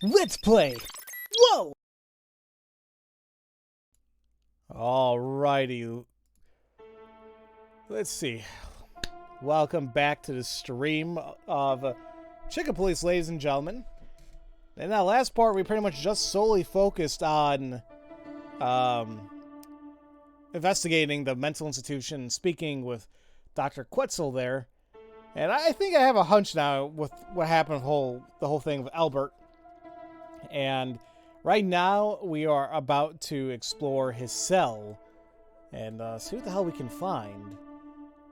Let's play! Whoa! Alrighty. Let's see. Welcome back to the stream of Chicken Police, ladies and gentlemen. In that last part, we pretty much just solely focused on investigating the mental institution, speaking with Dr. Quetzal there. And I think I have a hunch now with what happened with the whole thing with Albert. And right now, we are about to explore his cell and see what the hell we can find.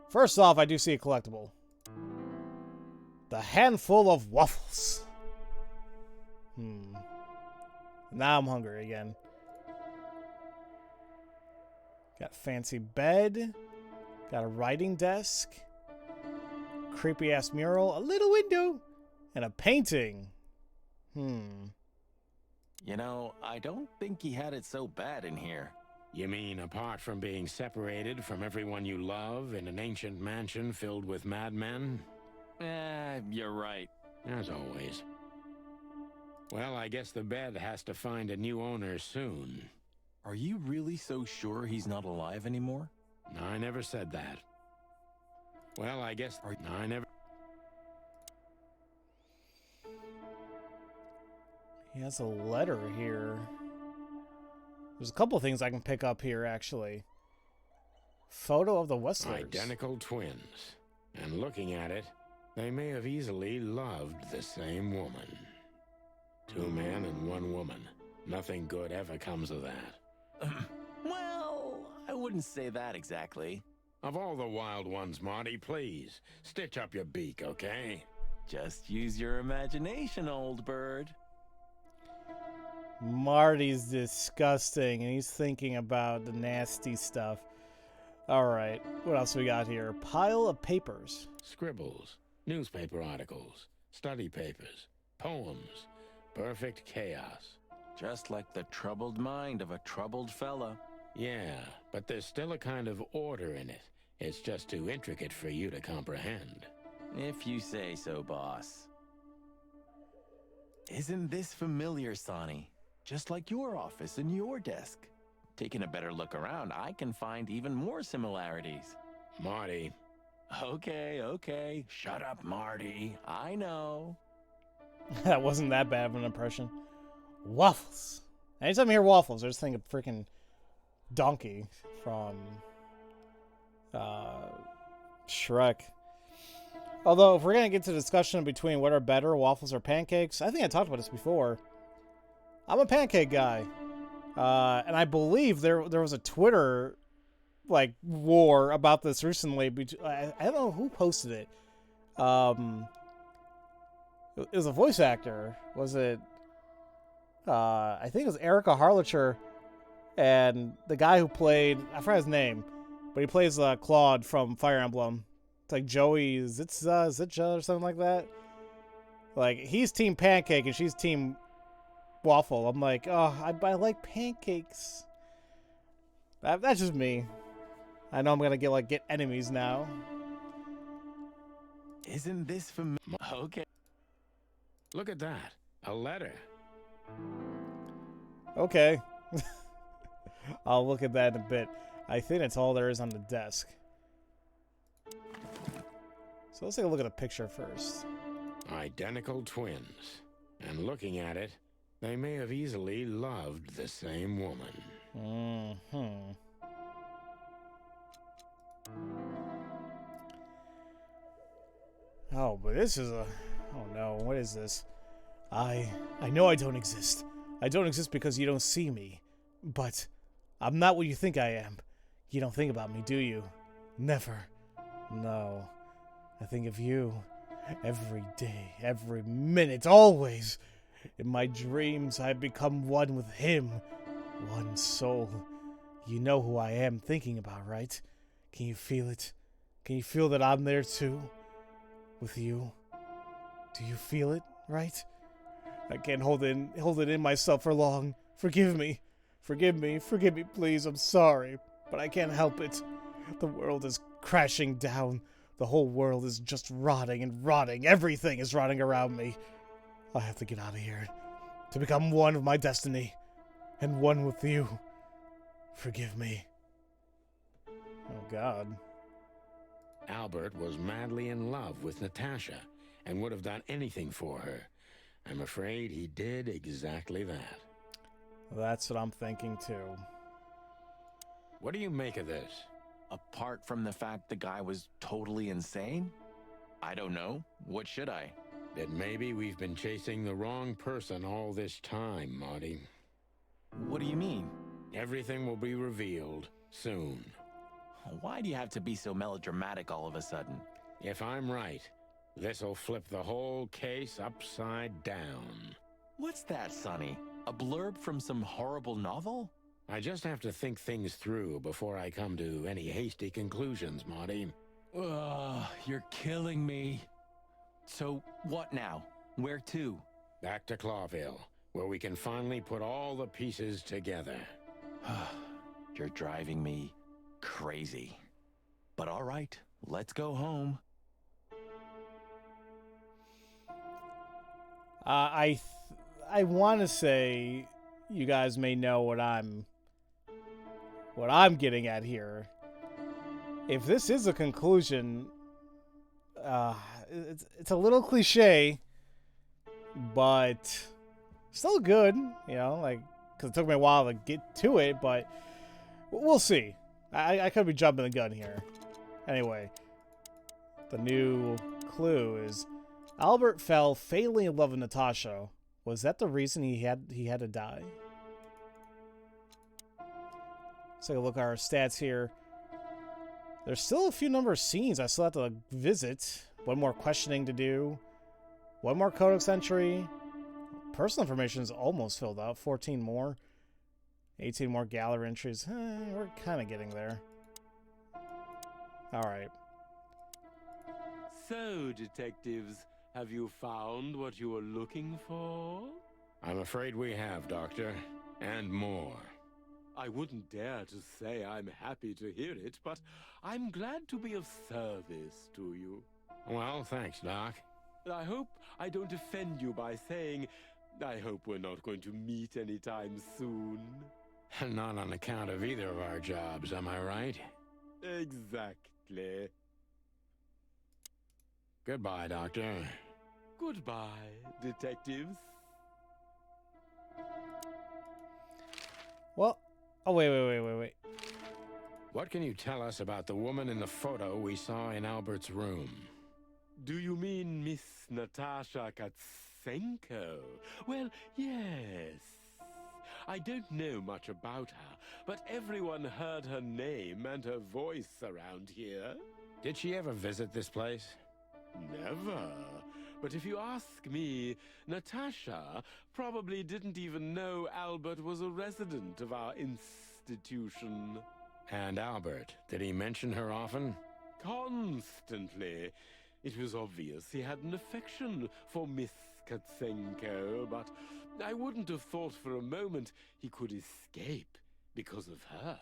First off, I do see a collectible. The handful of waffles. Now I'm hungry again. Got a fancy bed. Got a writing desk. Creepy ass mural. A little window. And a painting. You know, I don't think he had it so bad in here. You mean apart from being separated from everyone you love in an ancient mansion filled with madmen? You're right. As always. Well, I guess the bed has to find a new owner soon. Are you really so sure he's not alive anymore? I never said that. Well, I guess I never... He has a letter here. There's a couple things I can pick up here, actually. Photo of the Westlers. Identical twins. And looking at it, they may have easily loved the same woman. 2 men and 1 woman. Nothing good ever comes of that. Well, I wouldn't say that exactly. Of all the wild ones, Marty, please, stitch up your beak, okay? Just use your imagination, old bird. Marty's disgusting, and he's thinking about the nasty stuff. Alright, what else we got here? Pile of papers. Scribbles, newspaper articles, study papers, poems. Perfect chaos. Just like the troubled mind of a troubled fella. Yeah, but there's still a kind of order in it. It's just too intricate for you to comprehend. If you say so, boss. Isn't this familiar, Sonny? Just like your office and your desk. Taking a better look around, I can find even more similarities. Marty. Okay. Shut up, Marty. I know. That wasn't that bad of an impression. Waffles. Anytime I hear waffles, I just think of freaking Donkey from Shrek. Although, if we're going to get to discussion between what are better, waffles or pancakes, I think I talked about this before. I'm a pancake guy. And I believe there was a Twitter war about this recently. I don't know who posted it. It was a voice actor. Was it? I think it was Erica Harlacher, and the guy who played, I forgot his name, but he plays Claude from Fire Emblem. It's like Joey Zitja or something like that. Like, he's team pancake and she's team waffle. I'm like, oh, I like pancakes. That's just me. I know I'm gonna get enemies now. Isn't this familiar? Okay. Look at that. A letter. Okay. I'll look at that in a bit. I think that's all there is on the desk. So let's take a look at the picture first. Identical twins. And looking at it, they may have easily loved the same woman. Oh, but this is a... Oh no, what is this? I know I don't exist. I don't exist because you don't see me. But I'm not what you think I am. You don't think about me, do you? Never. No. I think of you every day, every minute, always. In my dreams, I become one with him. One soul. You know who I am thinking about, right? Can you feel it? Can you feel that I'm there too? With you? Do you feel it, right? I can't hold it in myself for long. Forgive me. Forgive me, please. I'm sorry, but I can't help it. The world is crashing down. The whole world is just rotting and rotting. Everything is rotting around me. I have to get out of here. To become one with my destiny. And one with you. Forgive me. Oh, God. Albert was madly in love with Natasha and would have done anything for her. I'm afraid he did exactly that. That's what I'm thinking, too. What do you make of this? Apart from the fact the guy was totally insane? I don't know. What should I? That maybe we've been chasing the wrong person all this time, Marty. What do you mean? Everything will be revealed soon. Why do you have to be so melodramatic all of a sudden? If I'm right, this'll flip the whole case upside down. What's that, Sonny? A blurb from some horrible novel? I just have to think things through before I come to any hasty conclusions, Marty. Ugh, you're killing me. So, what now? Where to? Back to Clawville, where we can finally put all the pieces together. You're driving me crazy. But all right, let's go home. I want to say you guys may know what I'm getting at here. If this is a conclusion, it's a little cliche, but still good, you know, like, because it took me a while to get to it, but we'll see. I could be jumping the gun here. Anyway, the new clue is Albert fell fatally in love with Natasha. Was that the reason he had to die? Let's take a look at our stats here. There's still a few number of scenes I still have to visit. One more questioning to do. One more codex entry. Personal information is almost filled out. 14 more. 18 more gallery entries. We're kind of getting there. Alright. So, detectives, have you found what you were looking for? I'm afraid we have, Doctor. And more. I wouldn't dare to say I'm happy to hear it, but I'm glad to be of service to you. Well, thanks, Doc. I hope I don't offend you by saying I hope we're not going to meet anytime soon. Not on account of either of our jobs, am I right? Exactly. Goodbye, Doctor. Goodbye, detectives. Well, oh, wait. What can you tell us about the woman in the photo we saw in Albert's room? Do you mean Miss Natasha Katsenko? Well, yes. I don't know much about her, but everyone heard her name and her voice around here. Did she ever visit this place? Never. But if you ask me, Natasha probably didn't even know Albert was a resident of our institution. And Albert, did he mention her often? Constantly. It was obvious he had an affection for Miss Katsenko, but I wouldn't have thought for a moment he could escape because of her.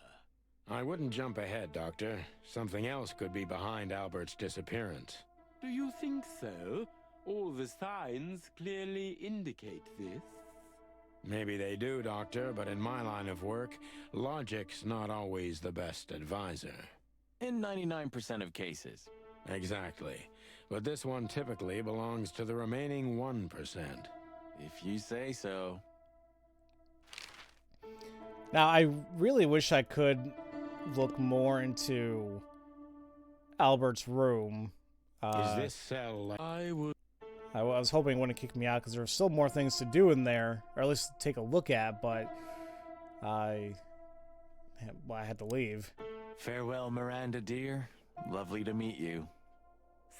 I wouldn't jump ahead, Doctor. Something else could be behind Albert's disappearance. Do you think so? All the signs clearly indicate this. Maybe they do, Doctor, but in my line of work, logic's not always the best advisor. In 99% of cases. Exactly. But this one typically belongs to the remaining 1%. If you say so. Now, I really wish I could look more into Albert's room. Is this cell... I would... I was hoping it wouldn't kick me out because there were still more things to do in there, or at least take a look at, but I had to leave. Farewell, Miranda, dear. Lovely to meet you.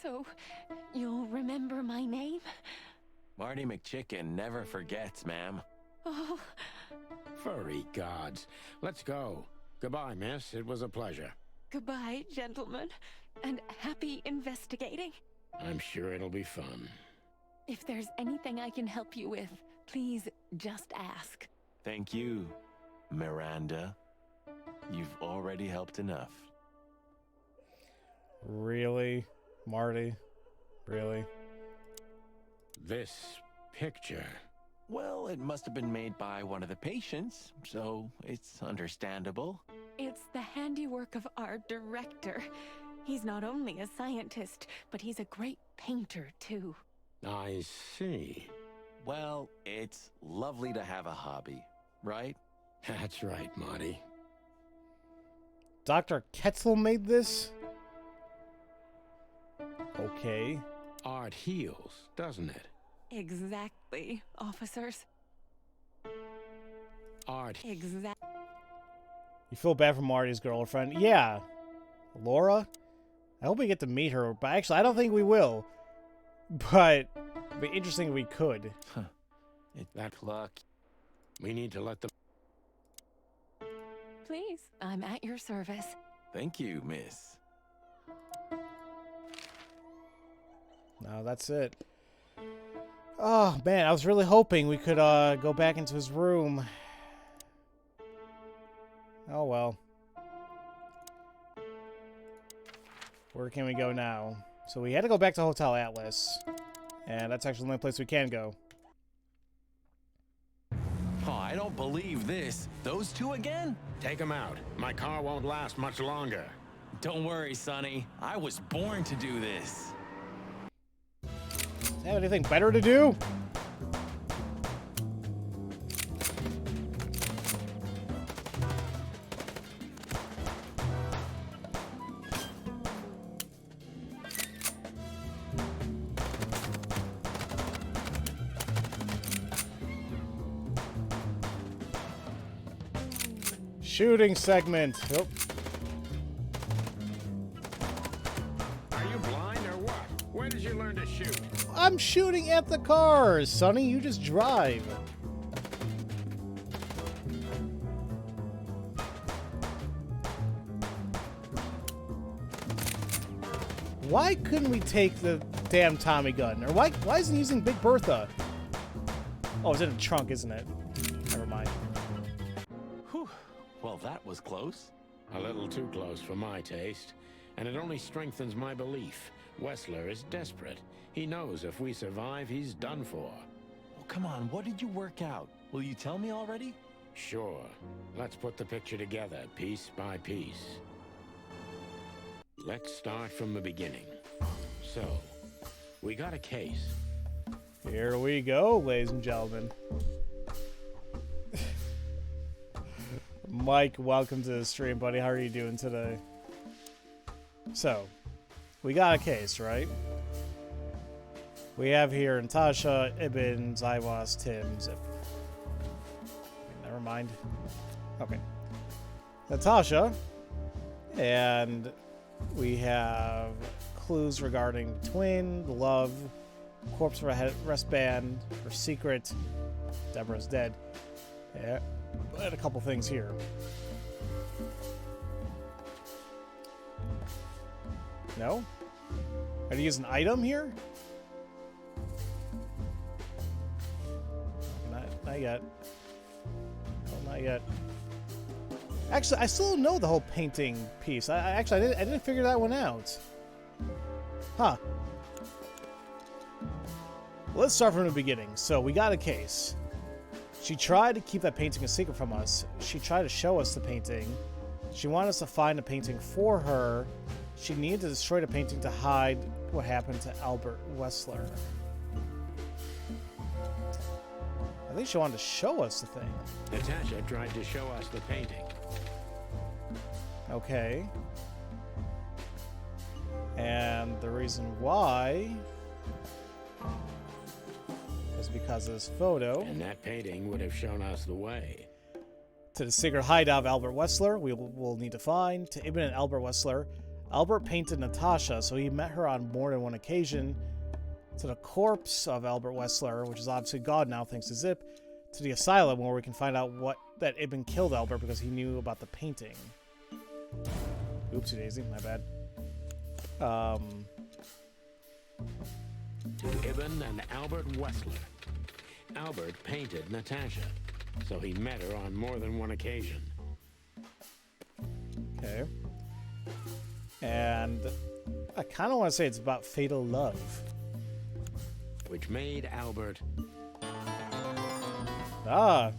So, you'll remember my name? Marty MacChicken never forgets, ma'am. Oh, Furry gods. Let's go. Goodbye, miss. It was a pleasure. goodbye, gentlemen, and happy investigating. I'm sure it'll be fun. If there's anything I can help you with, please just ask. Thank you, Miranda. You've already helped enough. Really? Marty? Really? This picture? Well, it must have been made by one of the patients, so it's understandable. It's the handiwork of our director. He's not only a scientist, but he's a great painter, too. I see. Well, it's lovely to have a hobby, right? That's right, Marty. Dr. Ketzel made this? Okay. Art heals, doesn't it? Exactly, officers. Art. Exactly. You feel bad for Marty's girlfriend? Yeah. Laura? I hope we get to meet her, but actually, I don't think we will. But it'd be interesting if we could. It's that luck. We need to let them. Please, I'm at your service. Thank you, miss. No, that's it. Oh, man, I was really hoping we could go back into his room. Oh, well. Where can we go now? So we had to go back to Hotel Atlas. And that's actually the only place we can go. Oh, I don't believe this. Those two again? Take them out. My car won't last much longer. Don't worry, Sonny. I was born to do this. Does he have anything better to do? Shooting segment. Oh. Are you blind or what? Where did you learn to shoot? I'm shooting at the cars, Sonny. You just drive. Why couldn't we take the damn Tommy gun? Or why isn't he using Big Bertha? Oh, it's in the trunk, isn't it? Never mind. Whew. Well, that was close. A little too close for my taste. And it only strengthens my belief. Wessler is desperate. He knows if we survive, he's done for. Well, come on. What did you work out? Will you tell me already? Sure. Let's put the picture together, piece by piece. Let's start from the beginning. So, we got a case. Here we go, ladies and gentlemen. Mike, welcome to the stream, buddy. How are you doing today? So, we got a case, right? We have here Natasha, Ibn, Zywas, Tim, Zip. Never mind. Okay. Natasha, and we have clues regarding twin, love, corpse wristband, her secret, Deborah's dead. Yeah, and a couple things here. No? Are you use an item here? Not yet. No, not yet. Actually, I still don't know the whole painting piece. I didn't figure that one out. Huh. Let's start from the beginning. So we got a case. She tried to keep that painting a secret from us. She tried to show us the painting. She wanted us to find the painting for her. She needed to destroy the painting to hide what happened to Albert Wessler. I think she wanted to show us the thing. Natasha tried to show us the painting. Okay. And the reason why is because of this photo. And that painting would have shown us the way. To the secret hideout of Albert Wessler, we will need to find. To Ibn and Albert Wessler, Albert painted Natasha, so he met her on more than one occasion. To the corpse of Albert Wessler, which is obviously gone now thanks to Zip. To the asylum, where we can find out that Ibn killed Albert because he knew about the painting. Oopsie daisy, my bad. To Ibn and Albert Wessler. Albert painted Natasha, so he met her on more than one occasion. Okay. And I kind of want to say it's about fatal love. Which made Albert Ah.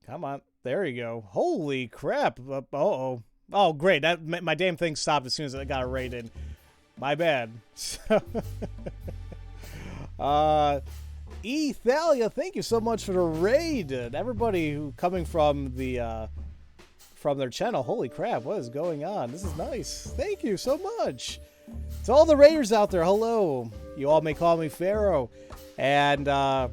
Come on. There you go. Holy crap. Uh-oh. Oh, great. My damn thing stopped as soon as I got a raid in. My bad. Ethalia, thank you so much for the raid. Everybody who coming from the from their channel. Holy crap, what is going on? This is nice. Thank you so much. To all the raiders out there, hello. You all may call me Pharaoh. And I'm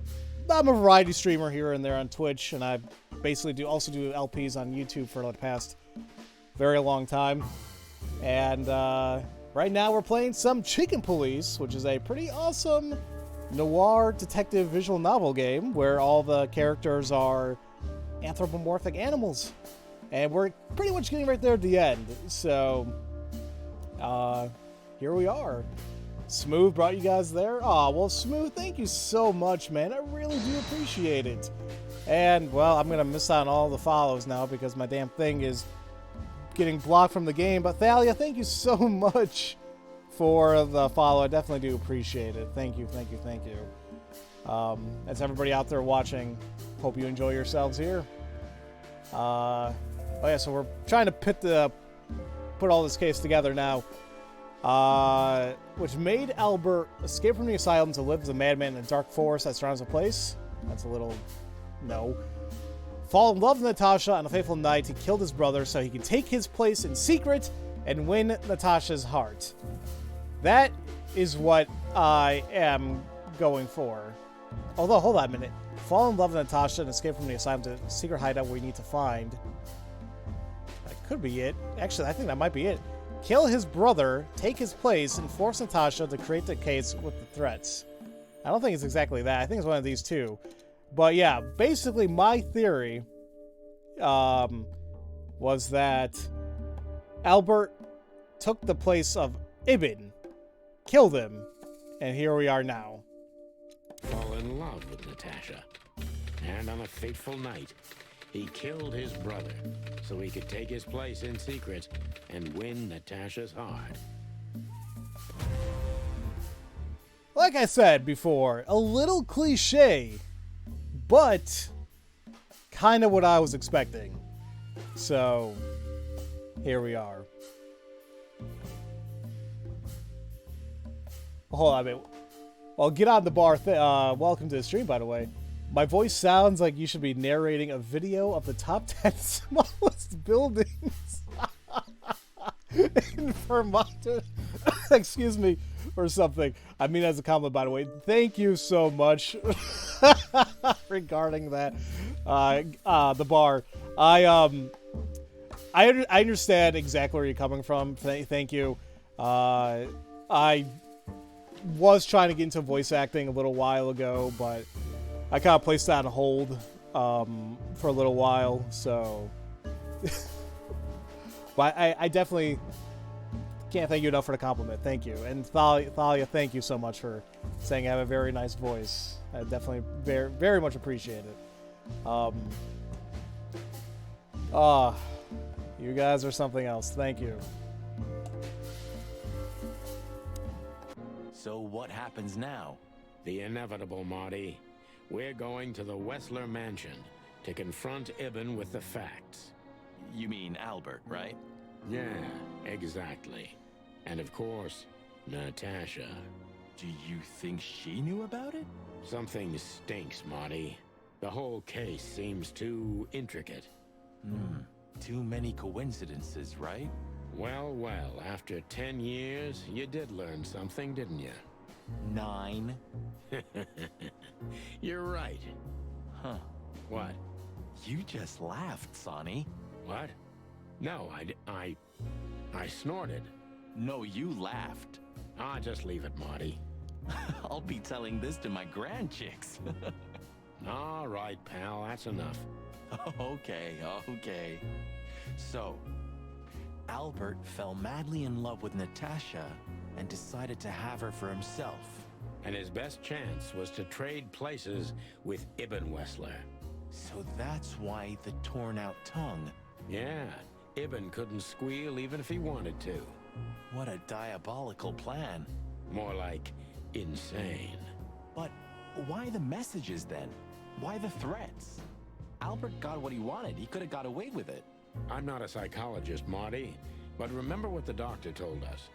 a variety streamer here and there on Twitch, and I basically also do LPs on YouTube for the past very long time. And right now we're playing some Chicken Police, which is a pretty awesome noir detective visual novel game where all the characters are anthropomorphic animals. And we're pretty much getting right there at the end. So, here we are. Smooth brought you guys there. Aw, well, Smooth, thank you so much, man. I really do appreciate it. And, well, I'm going to miss out on all the follows now because my damn thing is getting blocked from the game. But, Thalia, thank you so much for the follow. I definitely do appreciate it. Thank you, thank you, thank you. As everybody out there watching, hope you enjoy yourselves here. Oh yeah, so we're trying to put all this case together now. Which made Albert escape from the asylum to live as a madman in the dark forest that surrounds the place. That's a little... no. Fall in love with Natasha on a fateful night. He killed his brother so he could take his place in secret and win Natasha's heart. That is what I am going for. Although, hold on a minute. Fall in love with Natasha and escape from the asylum to a secret hideout we need to find. That could be it. Actually, I think that might be it. Kill his brother, take his place, and force Natasha to create the case with the threats. I don't think it's exactly that. I think it's one of these two. But yeah, basically my theory was that Albert took the place of Ibn, killed him, and here we are now. Fall in love with Natasha. And on a fateful night, he killed his brother so he could take his place in secret and win Natasha's heart. Like I said before, a little cliche, but kind of what I was expecting. So, here we are. Hold on a minute. Well, get on the bar. Welcome to the stream, by the way. My voice sounds like you should be narrating a video of the top 10 smallest buildings in Vermont. Excuse me, or something. I mean, as a compliment, by the way. Thank you so much regarding that. The bar. I understand exactly where you're coming from. Thank you. I was trying to get into voice acting a little while ago, but I kind of placed that on hold for a little while, so... But I definitely can't thank you enough for the compliment. Thank you. And Thalia, thank you so much for saying I have a very nice voice. I definitely very, very much appreciate it. You guys are something else. Thank you. So what happens now? The inevitable, Marty. We're going to the Wessler mansion to confront Ibn with the facts. You mean Albert, right? Yeah, exactly. And of course, Natasha. Do you think she knew about it? Something stinks, Marty. The whole case seems too intricate. Too many coincidences, right? Well, after 10 years, you did learn something, didn't you? 9. You're right. Huh. What? You just laughed, Sonny. What? No, I snorted. No, you laughed. Ah, just leave it, Marty. I'll be telling this to my grandchicks. All right, pal, that's enough. Okay. So, Albert fell madly in love with Natasha and decided to have her for himself. And his best chance was to trade places with Ibn Wessler. So that's why the torn out tongue. Yeah, Ibn couldn't squeal even if he wanted to. What a diabolical plan. More like insane. But why the messages then? Why the threats? Albert got what he wanted. He could have got away with it. I'm not a psychologist, Marty, but remember what the doctor told us.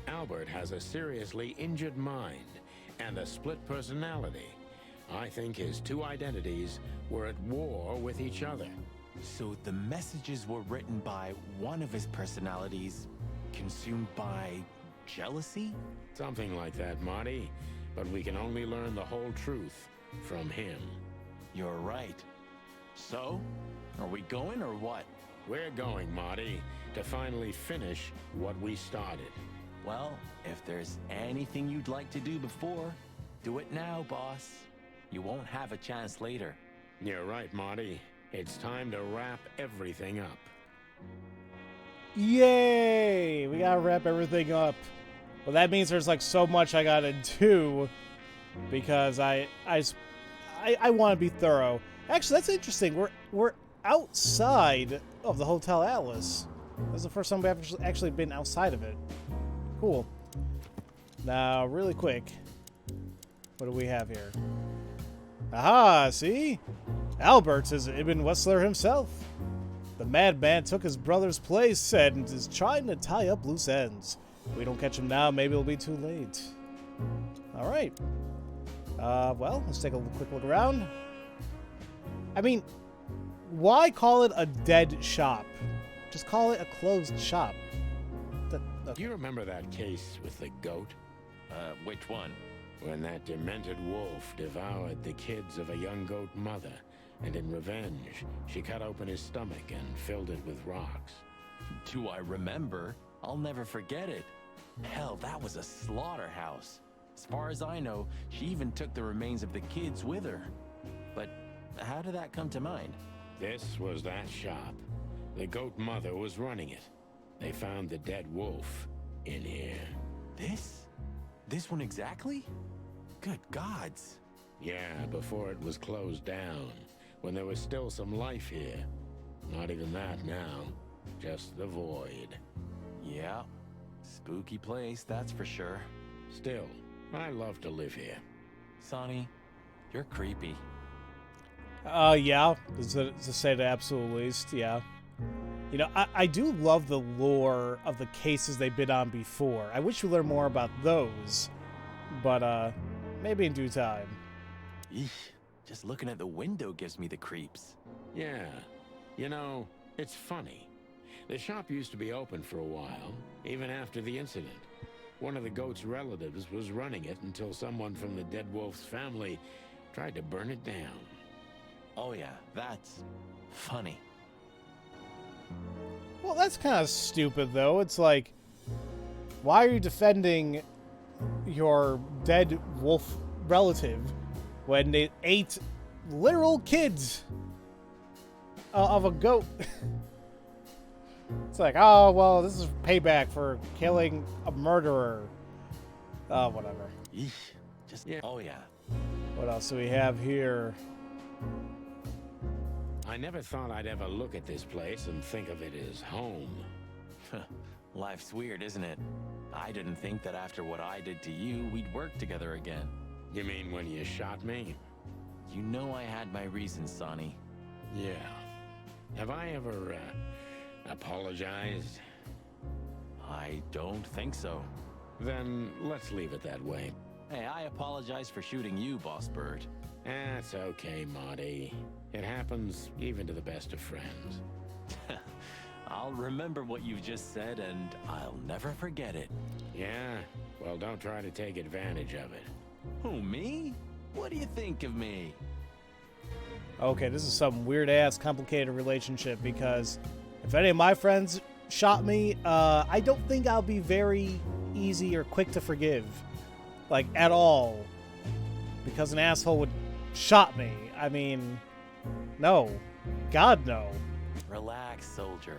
Albert has a seriously injured mind and a split personality. I think his two identities were at war with each other. So the messages were written by one of his personalities, consumed by jealousy? Something like that, Marty. But we can only learn the whole truth from him. You're right. So, are we going or what? We're going, Marty, to finally finish what we started. Well, if there's anything you'd like to do before, do it now, boss. You won't have a chance later. You're right, Marty. It's time to wrap everything up. Yay! We gotta wrap everything up. Well, that means there's like so much I gotta do because I want to be thorough. Actually, that's interesting. We're outside of the Hotel Atlas. This is the first time we've actually been outside of it. Cool. Now, really quick, what do we have here? Aha! See, Albert is Ibn Wessler himself. The madman took his brother's place and is trying to tie up loose ends. If we don't catch him now, maybe it'll be too late. Alright. Well, let's take a quick look around. I mean, why call it a dead shop? Just call it a closed shop. Do you remember that case with the goat? Which one? When that demented wolf devoured the kids of a young goat mother, and in revenge, she cut open his stomach and filled it with rocks. Do I remember? I'll never forget it. Hell, that was a slaughterhouse. As far as I know, she even took the remains of the kids with her. But how did that come to mind? This was that shop. The goat mother was running it. They found the dead wolf in here. This? This one exactly? Good gods. Yeah, before it was closed down, when there was still some life here. Not even that now, just the void. Yeah, spooky place, that's for sure. Still, I love to live here. Sonny, you're creepy. Yeah, to say the absolute least, yeah. You know, I do love the lore of the cases they've been on before. I wish we learned more about those, but maybe in due time. Eesh, just looking at the window gives me the creeps. Yeah, you know, it's funny. The shop used to be open for a while, even after the incident. One of the goat's relatives was running it until someone from the dead wolf's family tried to burn it down. Oh yeah, that's funny. Well, that's kind of stupid, though. It's like, why are you defending your dead wolf relative when they ate literal kids of a goat? It's like, oh, well, this is payback for killing a murderer. Oh, whatever. Eesh, just, yeah. Oh yeah. What else do we have here? I never thought I'd ever look at this place and think of it as home. Life's weird, isn't it? I didn't think that after what I did to you, we'd work together again. You mean when you shot me? You know I had my reasons, Sonny. Yeah. Have I ever, apologized? I don't think so. Then let's leave it that way. Hey, I apologize for shooting you, Boss Bird. That's okay, Marty. It happens even to the best of friends. I'll remember what you've just said, and I'll never forget it. Yeah? Well, don't try to take advantage of it. Who, me? What do you think of me? Okay, this is some weird-ass complicated relationship because if any of my friends shot me, I don't think I'll be very easy or quick to forgive. Like, at all. Because an asshole would shot me. I mean, no. God, no. Relax, soldier.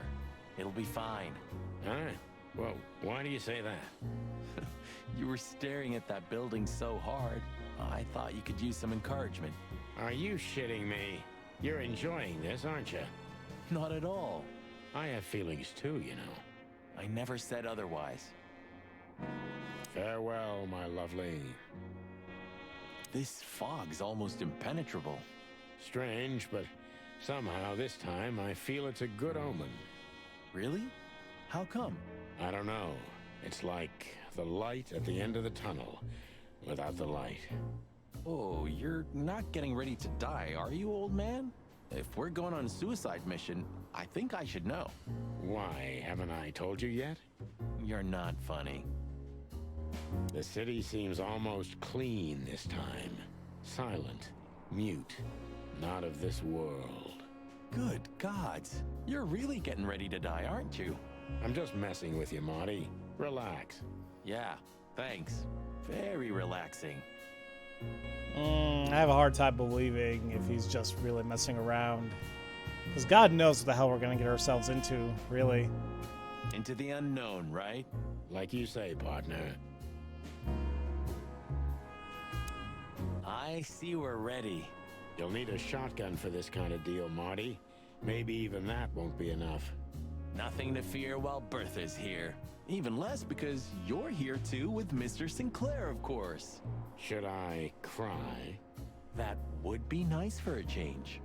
It'll be fine. All right. Well, why do you say that? You were staring at that building so hard, I thought you could use some encouragement. Are you shitting me? You're enjoying this, aren't you? Not at all. I have feelings too, you know. I never said otherwise. Farewell, my lovely. This fog's almost impenetrable. Strange, but somehow this time I feel it's a good omen. Really? How come? I don't know. It's like the light at the end of the tunnel without the light. Oh, you're not getting ready to die, are you, old man? If we're going on a suicide mission, I think I should know. Why, haven't I told you yet? You're not funny. The city seems almost clean this time. Silent, mute, not of this world. Good gods. You're really getting ready to die, aren't you? I'm just messing with you, Marty. Relax. Yeah, thanks. Very relaxing. I have a hard time believing if he's just really messing around. Because God knows what the hell we're going to get ourselves into, really. Into the unknown, right? Like you say, partner. I see we're ready. You'll need a shotgun for this kind of deal, Marty. Maybe even that won't be enough. Nothing to fear while Bertha's here. Even less because you're here too with Mr. Sinclair, of course. Should I cry? That would be nice for a change.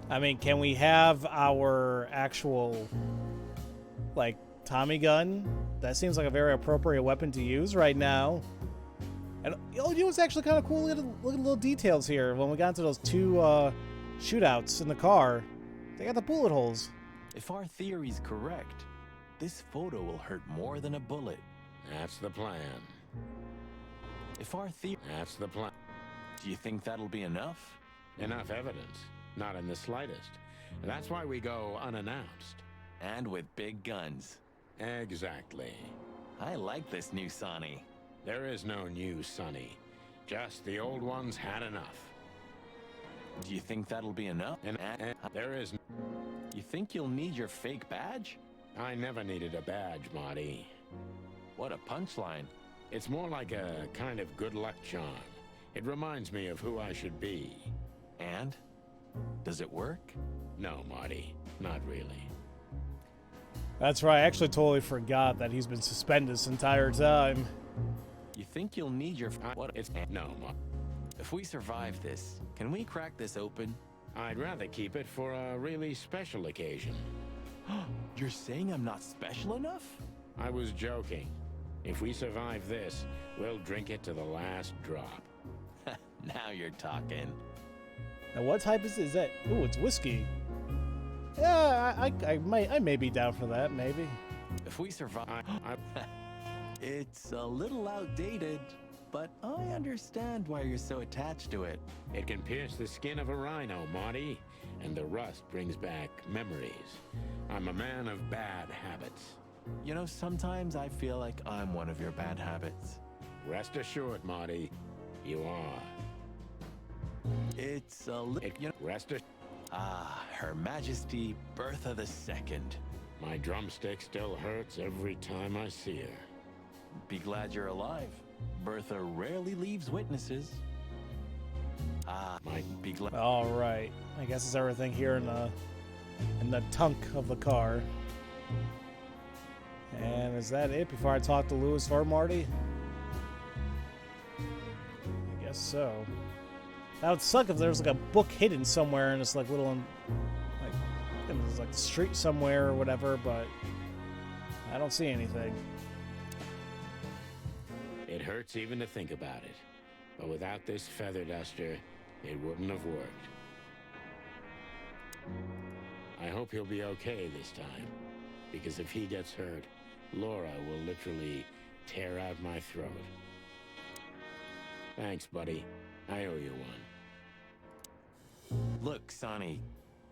I mean, can we have our actual, like, Tommy gun? That seems like a very appropriate weapon to use right now. And you know what's actually kind of cool? Look at the little details here. When we got into those two shootouts in the car, they got the bullet holes. If our theory's correct, this photo will hurt more than a bullet. That's the plan. If our theory... That's the plan. Do you think that'll be enough? Enough evidence. Not in the slightest. That's why we go unannounced. And with big guns. Exactly. I like this new Sonny. There is no new Sonny. Just the old ones had enough. Do you think that'll be enough? And there is... You think you'll need your fake badge? I never needed a badge, Marty. What a punchline. It's more like a kind of good luck charm. It reminds me of who I should be. And? Does it work? No, Marty. Not really. That's right. I actually totally forgot that he's been suspended this entire time. You think you'll need your... No, Marty. If we survive this, can we crack this open? I'd rather keep it for a really special occasion. You're saying I'm not special enough? I was joking. If we survive this, we'll drink it to the last drop. Now you're talking. Now, what type is that? Ooh, it's whiskey. Yeah, I may be down for that, maybe. If we survive... It's a little outdated, but I understand why you're so attached to it. It can pierce the skin of a rhino, Marty, and the rust brings back memories. I'm a man of bad habits. You know, sometimes I feel like I'm one of your bad habits. Rest assured, Marty, you are. It's a little... Rest assured. Ah, Her Majesty Bertha II. My drumstick still hurts every time I see her. Be glad you're alive. Bertha rarely leaves witnesses. Ah, be glad... All right. I guess it's everything here in the trunk of the car. And is that it before I talk to Louis or Marty? I guess so. That would suck if there was like a book hidden somewhere in this like little, like, it was like the street somewhere or whatever, but I don't see anything. It hurts even to think about it, but without this feather duster, it wouldn't have worked. I hope he'll be okay this time, because if he gets hurt, Laura will literally tear out my throat. Thanks, buddy. I owe you one. Look, Sonny,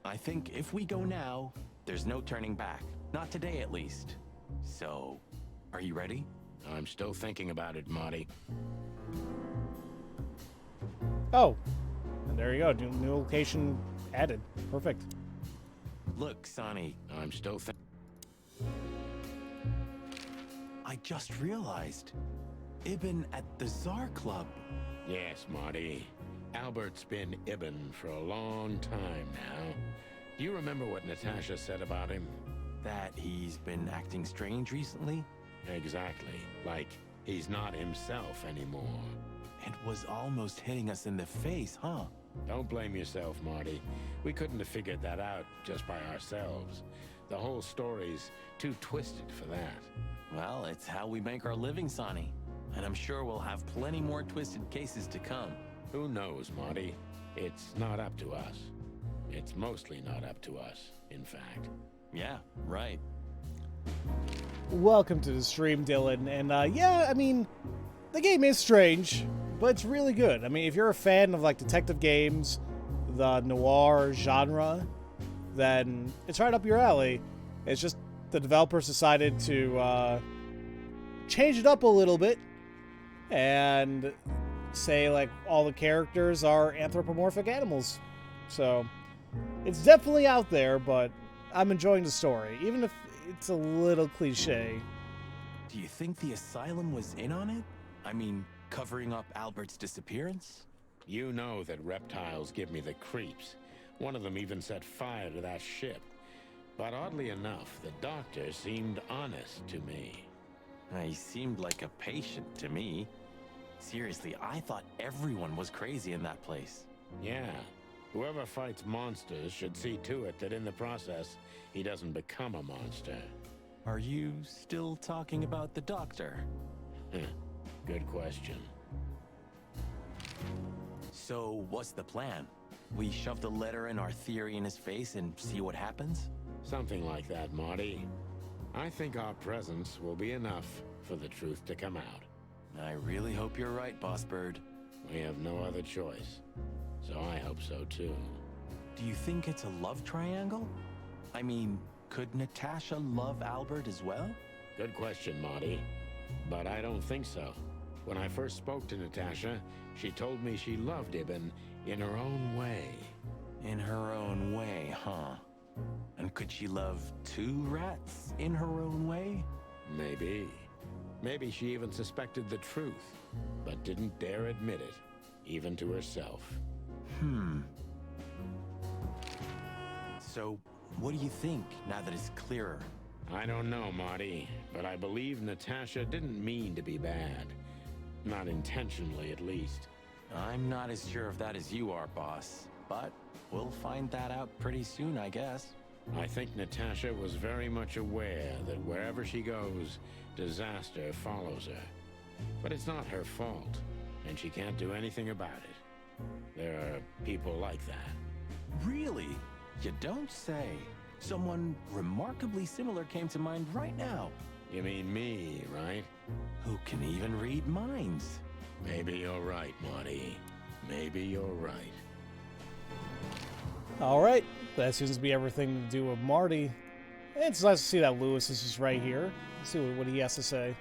I think if we go now, there's no turning back. Not today, at least. So, are you ready? I'm still thinking about it, Marty. Oh, and there you go. New location added. Perfect. Look, Sonny, I'm still I just realized. Ibn at the Tsar Club. Yes, Marty. Albert's been Ibn for a long time now. Do you remember what Natasha said about him? That he's been acting strange recently? Exactly. Like, he's not himself anymore. It was almost hitting us in the face, huh? Don't blame yourself, Marty. We couldn't have figured that out just by ourselves. The whole story's too twisted for that. Well, it's how we make our living, Sonny. And I'm sure we'll have plenty more twisted cases to come. Who knows, Marty? It's not up to us. It's mostly not up to us, in fact. Yeah, right. Welcome to the stream, Dylan. And yeah, I mean, the game is strange, but it's really good. I mean, if you're a fan of like detective games, the noir genre, then it's right up your alley. It's just the developers decided to change it up a little bit and say like all the characters are anthropomorphic animals. So it's definitely out there, but I'm enjoying the story, even if it's a little cliche. Do you think the asylum was in on it? I mean, covering up Albert's disappearance? You know that reptiles give me the creeps. One of them even set fire to that ship. But oddly enough, the doctor seemed honest to me. He seemed like a patient to me. Seriously, I thought everyone was crazy in that place. Yeah, whoever fights monsters should see to it that in the process, he doesn't become a monster. Are you still talking about the doctor? Good question. So, what's the plan? We shove the letter and our theory in his face and see what happens? Something like that, Marty. I think our presence will be enough for the truth to come out. I really hope you're right, Boss Bird. We have no other choice. So I hope so, too. Do you think it's a love triangle? I mean, could Natasha love Albert as well? Good question, Marty. But I don't think so. When I first spoke to Natasha, she told me she loved Ibn in her own way. In her own way, huh? And could she love two rats in her own way? Maybe. Maybe she even suspected the truth, but didn't dare admit it, even to herself. So, what do you think, now that it's clearer? I don't know, Marty, but I believe Natasha didn't mean to be bad. Not intentionally, at least. I'm not as sure of that as you are, boss. But we'll find that out pretty soon, I guess. I think Natasha was very much aware that wherever she goes, disaster follows her. But it's not her fault, and she can't do anything about it. There are people like that. Really? You don't say. Someone remarkably similar came to mind right now. You mean me, right? Who can even read minds? Maybe you're right, Marty. Maybe you're right. Alright, that seems to be everything to do with Marty. It's nice to see that Lewis is just right here. Let's see what he has to say.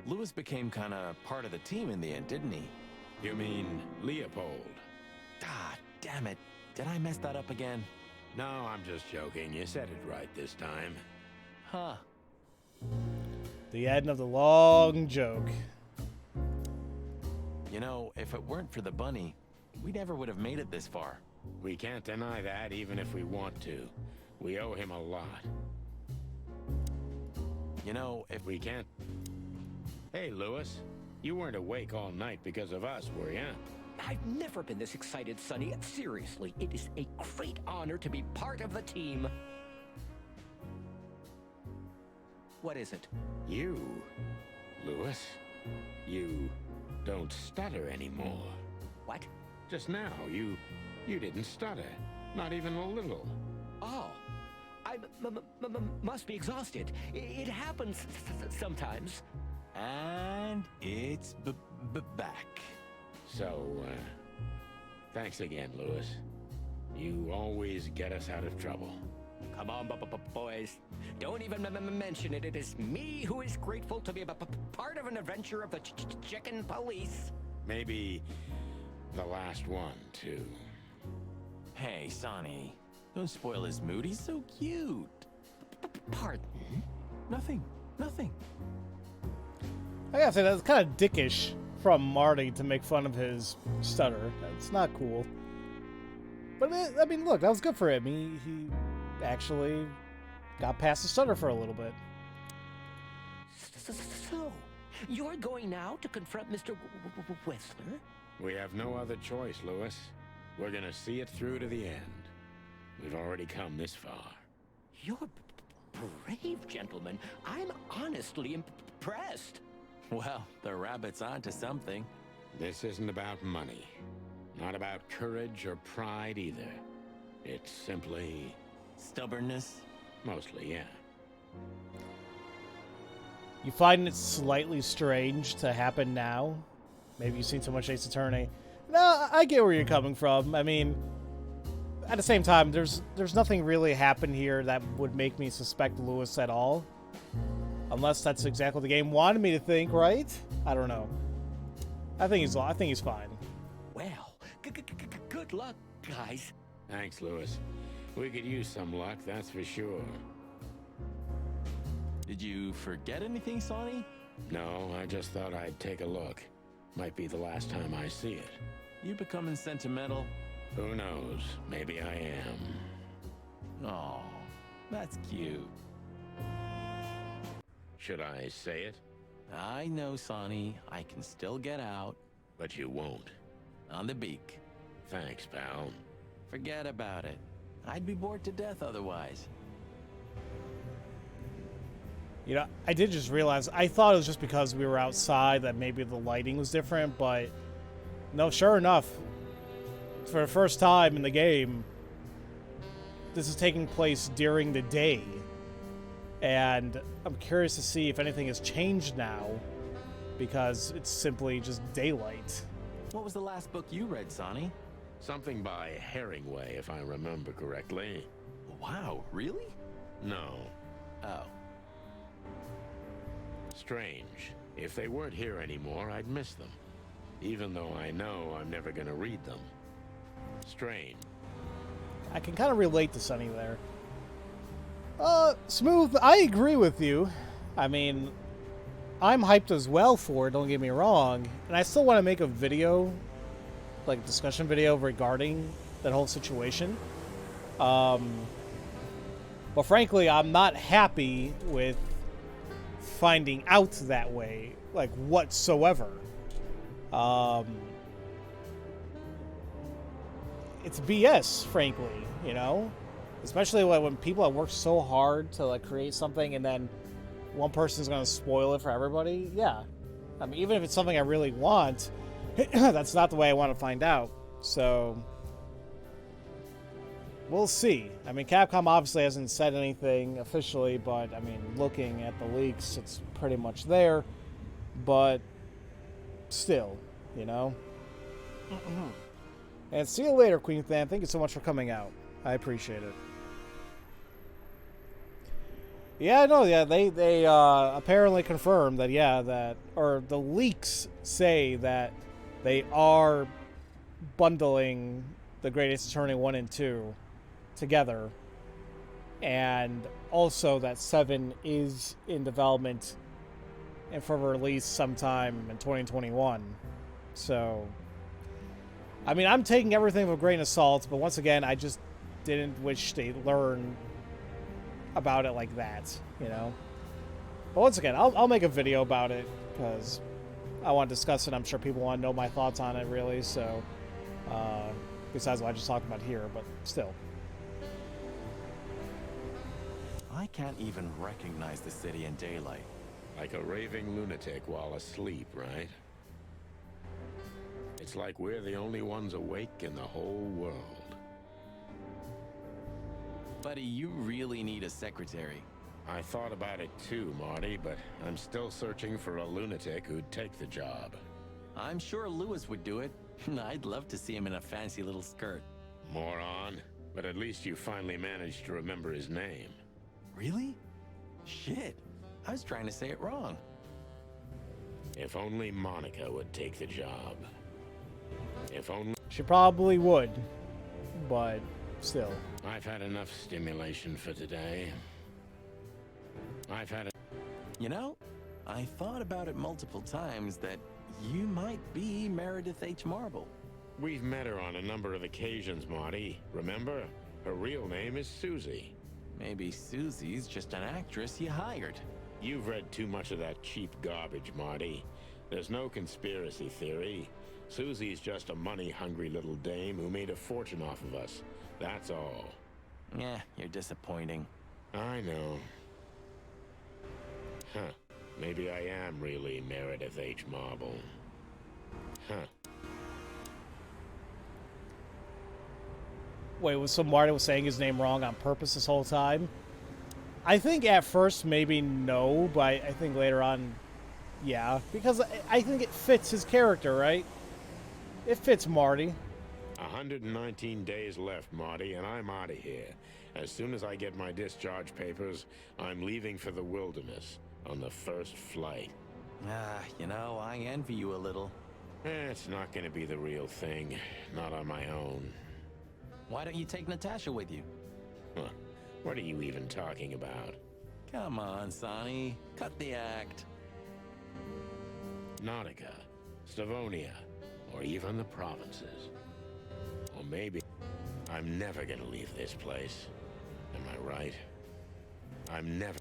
Lewis became kind of part of the team in the end, didn't he? You mean Leopold? Ah, damn it. Did I mess that up again? No, I'm just joking. You said it right this time. Huh. The end of the long joke. You know, if it weren't for the bunny, we never would have made it this far. We can't deny that even if we want to. We owe him a lot. You know, if We can't... Hey, Lewis. You weren't awake all night because of us, were ya? I've never been this excited, Sonny. Seriously, it is a great honor to be part of the team. What is it? You, Lewis, you don't stutter anymore. What? Just now, you didn't stutter. Not even a little. Oh, I must be exhausted. It happens sometimes. And it's back. So, thanks again, Lewis. You always get us out of trouble. Come on, boys. Don't even mention it. It is me who is grateful to be a part of an adventure of the chicken police. Maybe the last one, too. Hey, Sonny. Don't spoil his mood. He's so cute. Pardon? Nothing. I gotta say, that's kind of dickish from Marty to make fun of his stutter. That's not cool. But, I mean, look, that was good for him. He actually got past the stutter for a little bit. So, You're going now to confront Mr. Whistler? We have no other choice, Lewis. We're gonna see it through to the end. We've already come this far. You're brave, gentlemen. I'm honestly impressed. Well, the rabbit's onto something. This isn't about money. Not about courage or pride either. It's simply... Stubbornness? mostly, yeah. You find it slightly strange to happen now? Maybe you've seen so much Ace Attorney. No, I get where you're coming from. I mean, at the same time, there's nothing really happened here that would make me suspect Lewis at all. Unless that's exactly what the game wanted me to think, right? I don't know. I think he's fine. Well, good luck, guys. Thanks, Lewis. We could use some luck, that's for sure. Did you forget anything, Sonny? No, I just thought I'd take a look. Might be the last time I see it. You becoming sentimental? Who knows? Maybe I am. Oh, that's cute. Should I say it? I know, Sonny. I can still get out. But you won't. On the beak. Thanks, pal. Forget about it. I'd be bored to death otherwise. You know, I did just realize, I thought it was just because we were outside that maybe the lighting was different, but no, sure enough, for the first time in the game, this is taking place during the day. And I'm curious to see if anything has changed now, because it's simply just daylight. What was the last book you read, Sonny? Something by Herringway, if I remember correctly. Wow, really? No. Oh. Strange. If they weren't here anymore, I'd miss them. Even though I know I'm never gonna read them. Strange. I can kind of relate to Sonny there. Smooth, I agree with you. I mean, I'm hyped as well for it, don't get me wrong. And I still want to make a video, like a discussion video regarding that whole situation. But frankly, I'm not happy with finding out that way, like whatsoever. It's BS, frankly, you know? Especially when people have worked so hard to like create something and then one person's going to spoil it for everybody. Yeah. I mean, even if it's something I really want, that's not the way I want to find out. So, we'll see. I mean, Capcom obviously hasn't said anything officially, but I mean, looking at the leaks, it's pretty much there. But still, you know? And see you later, Queen Fan. Thank you so much for coming out. I appreciate it. Yeah, no, yeah, they apparently confirmed that, or the leaks say that they are bundling the Greatest Attorney 1 and 2 together, and also that 7 is in development and for release sometime in 2021. So, I mean, I'm taking everything with a grain of salt, but once again, I just didn't wish they learn about it like that, you know? But once again, I'll make a video about it, because I want to discuss it. I'm sure people want to know my thoughts on it, really, so, besides what I just talked about here, but still. I can't even recognize the city in daylight. Like a raving lunatic while asleep, right? It's like we're the only ones awake in the whole world. Buddy, you really need a secretary. I thought about it too, Marty, but I'm still searching for a lunatic who'd take the job. I'm sure Lewis would do it. I'd love to see him in a fancy little skirt. Moron. But at least you finally managed to remember his name. Really? Shit. I was trying to say it wrong. If only Monica would take the job. If only... She probably would, but still. I've had enough stimulation for today. I've had... You know, I thought about it multiple times that you might be Meredith H. Marble. We've met her on a number of occasions, Marty. Remember? Her real name is Susie. Maybe Susie's just an actress you hired. You've read too much of that cheap garbage, Marty. There's no conspiracy theory. Susie's just a money-hungry little dame who made a fortune off of us. That's all. Yeah, you're disappointing. I know. Huh. Maybe I am really Meredith H. Marble. Huh. Wait, so Marty was saying his name wrong on purpose this whole time? I think at first maybe no, but I think later on, yeah. Because I think it fits his character, right? It fits Marty. 119 days left, Marty, and I'm out of here. As soon as I get my discharge papers, I'm leaving for the wilderness on the first flight. You know, I envy you a little. It's not going to be the real thing. Not on my own. Why don't you take Natasha with you? Huh. What are you even talking about? Come on, Sonny. Cut the act. Nautica, Stavonia, or even the provinces. Or maybe I'm never gonna leave this place. Am I right? I'm never...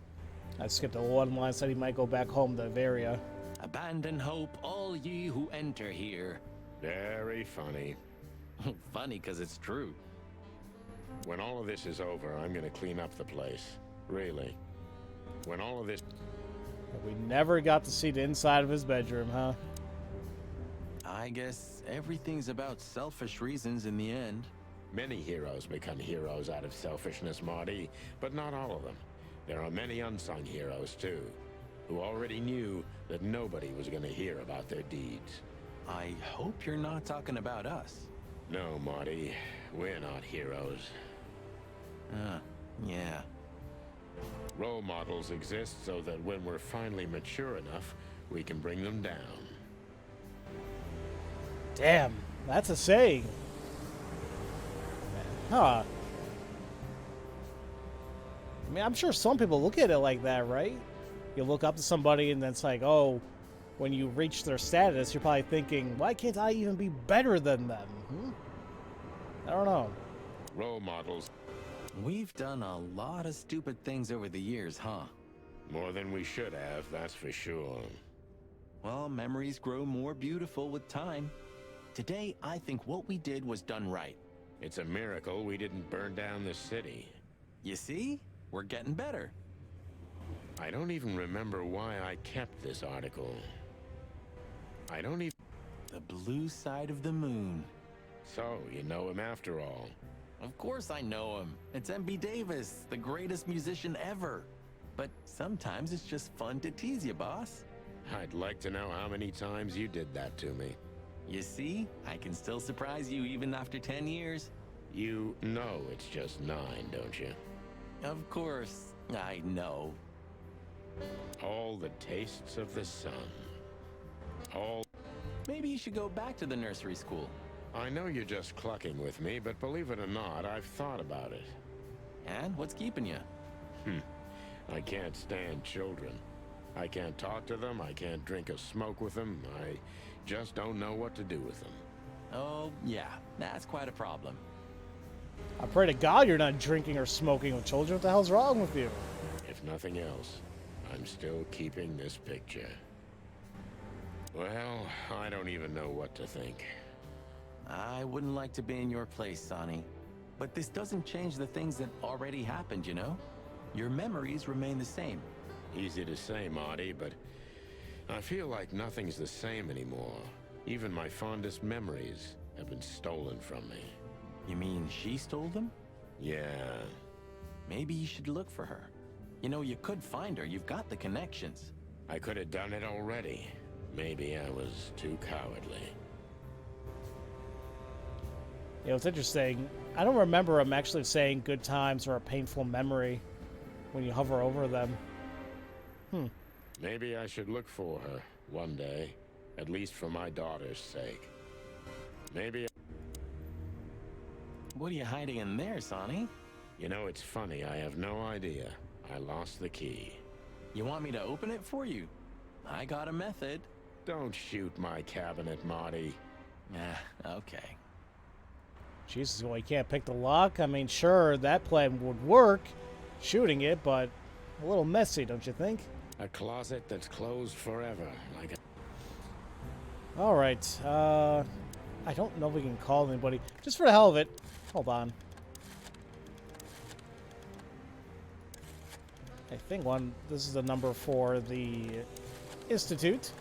I skipped a one line, said he might go back home to Varia. Abandon hope, all ye who enter here. Very funny. Funny, because it's true. When all of this is over, I'm gonna clean up the place. Really. When all of this... We never got to see the inside of his bedroom, huh? I guess everything's about selfish reasons in the end. Many heroes become heroes out of selfishness, Marty, but not all of them. There are many unsung heroes, too, who already knew that nobody was gonna hear about their deeds. I hope you're not talking about us. No, Marty, we're not heroes. Yeah. Role models exist so that when we're finally mature enough, we can bring them down. Damn, that's a saying. Huh. I mean, I'm sure some people look at it like that, right? You look up to somebody and then it's like, oh, when you reach their status, you're probably thinking, why can't I even be better than them? I don't know. Role models. We've done a lot of stupid things over the years, huh? More than we should have, that's for sure. Well, memories grow more beautiful with time. Today, I think what we did was done right. It's a miracle we didn't burn down the city. You see? We're getting better. I don't even remember why I kept this article. I don't even... The blue side of the moon. So, you know him after all. Of course I know him. It's M.B. Davis, the greatest musician ever. But sometimes it's just fun to tease you, boss. I'd like to know how many times you did that to me. You see? I can still surprise you even after 10 years. You know it's just 9, don't you? Of course, I know. All the tastes of the sun. All... Maybe you should go back to the nursery school. I know you're just clucking with me, but believe it or not, I've thought about it. And what's keeping you? I can't stand children. I can't talk to them, I can't drink or smoke with them, I just don't know what to do with them. Oh, yeah, that's quite a problem. I pray to God you're not drinking or smoking with children. What the hell's wrong with you? If nothing else, I'm still keeping this picture. Well, I don't even know what to think. I wouldn't like to be in your place, Sonny. But this doesn't change the things that already happened, you know? Your memories remain the same. Easy to say, Marty, but I feel like nothing's the same anymore. Even my fondest memories have been stolen from me. You mean she stole them? Yeah. Maybe you should look for her. You know, you could find her. You've got the connections. I could have done it already. Maybe I was too cowardly. You know, it's interesting. I don't remember him actually saying good times or a painful memory when you hover over them. Maybe I should look for her one day, at least for my daughter's sake. Maybe... What are you hiding in there, Sonny? You know, it's funny, I have no idea. I lost the key. You want me to open it for you? I got a method. Don't shoot my cabinet, Marty. Okay. Jesus, well, you can't pick the lock. I mean, sure, that plan would work, shooting it, but a little messy, don't you think? A closet that's closed forever, like a... Alright, I don't know if we can call anybody. Just for the hell of it. Hold on. I think this is the number for the Institute.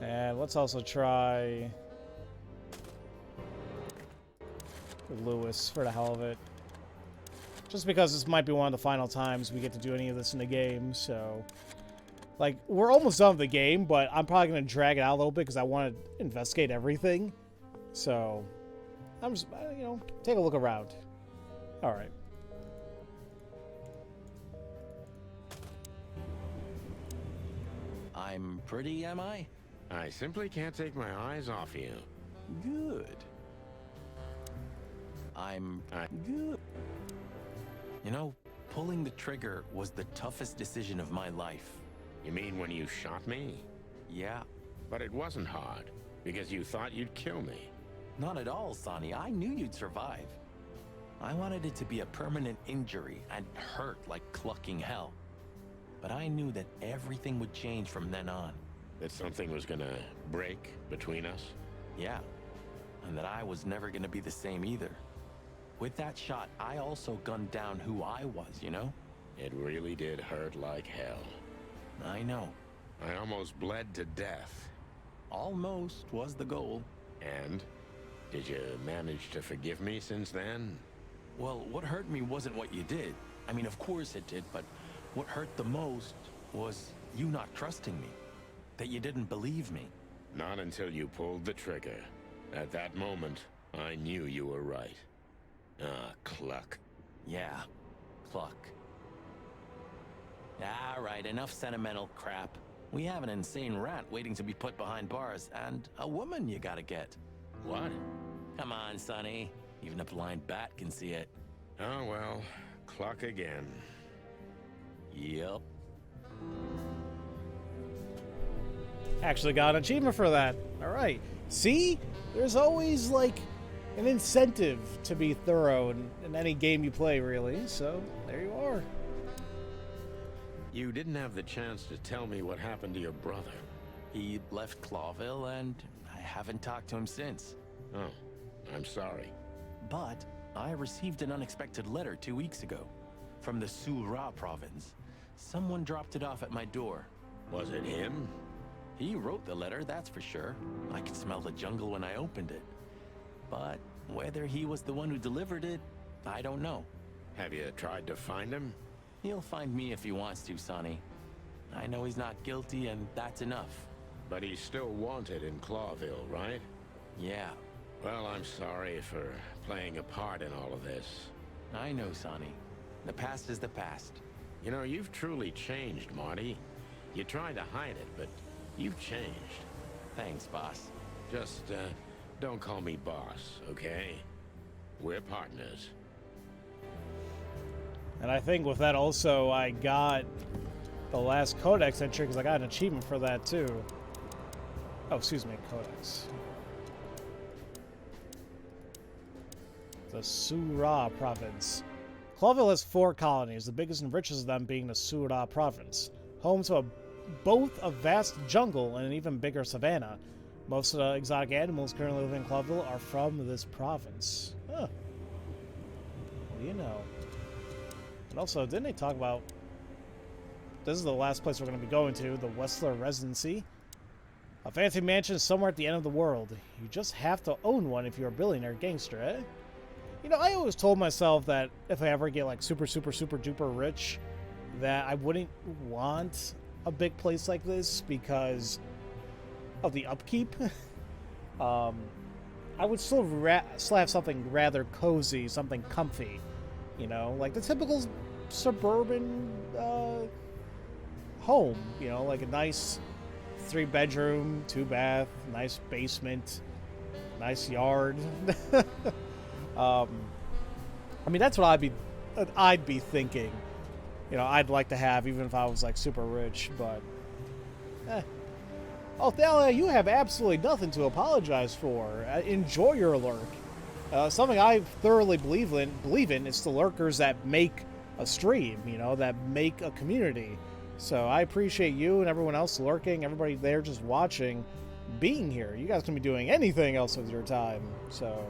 And let's also try Lewis for the hell of it. Just because this might be one of the final times we get to do any of this in the game, so... Like, we're almost done with the game, but I'm probably going to drag it out a little bit because I want to investigate everything. So, I'm just, you know, take a look around. Alright. I'm pretty, am I? I simply can't take my eyes off you. Good. I'm good. You know, pulling the trigger was the toughest decision of my life. You mean when you shot me? Yeah. But it wasn't hard, because you thought you'd kill me. Not at all, Sonny. I knew you'd survive. I wanted it to be a permanent injury and hurt like clucking hell. But I knew that everything would change from then on. That something was gonna break between us? Yeah. And that I was never gonna be the same either. With that shot, I also gunned down who I was, you know? It really did hurt like hell. I know. I almost bled to death. Almost was the goal. And? Did you manage to forgive me since then? Well, what hurt me wasn't what you did. I mean, of course it did, but what hurt the most was you not trusting me. That you didn't believe me. Not until you pulled the trigger. At that moment, I knew you were right. Ah, cluck. Yeah, cluck. All right, enough sentimental crap. We have an insane rat waiting to be put behind bars, and a woman you gotta get. What? Come on, Sonny. Even a blind bat can see it. Oh well, cluck again. Yep. Actually got an achievement for that. Alright. See? There's always, like, an incentive to be thorough in any game you play, really. So, there you are. You didn't have the chance to tell me what happened to your brother. He left Clawville, and I haven't talked to him since. Oh, I'm sorry. But I received an unexpected letter 2 weeks ago from the Sura province. Someone dropped it off at my door. Was it him? He wrote the letter, that's for sure. I could smell the jungle when I opened it. But whether he was the one who delivered it, I don't know. Have you tried to find him? He'll find me if he wants to, Sonny. I know he's not guilty, and that's enough. But he's still wanted in Clawville, right? Yeah. Well, I'm sorry for playing a part in all of this. I know, Sonny. The past is the past. You know, you've truly changed, Marty. You tried to hide it, but you've changed. Thanks, boss. Just, don't call me boss, okay? We're partners. And I think with that also, I got the last Codex entry because I got an achievement for that too. Oh, excuse me, Codex. The Sura province. Clawville has 4 colonies, the biggest and richest of them being the Sura province. Home to both a vast jungle and an even bigger savanna. Most of the exotic animals currently living in Clawville are from this province. Huh. What do you know? And also, didn't they talk about... This is the last place we're going to be going to, the Westler Residency. A fancy mansion somewhere at the end of the world. You just have to own one if you're a billionaire gangster, eh? You know, I always told myself that if I ever get, like, super duper rich, that I wouldn't want a big place like this because of the upkeep. I would still have something rather cozy, something comfy. You know, like the typical suburban home. You know, like a nice 3-bedroom, 2-bath, nice basement, nice yard. I mean, that's what I'd be thinking. You know, I'd like to have, even if I was like super rich. But Oh, Thalia, you have absolutely nothing to apologize for. Enjoy your lurk. Something I thoroughly believe in is the lurkers that make a stream, you know, that make a community. So I appreciate you and everyone else lurking, everybody there just watching, being here. You guys can be doing anything else with your time. So,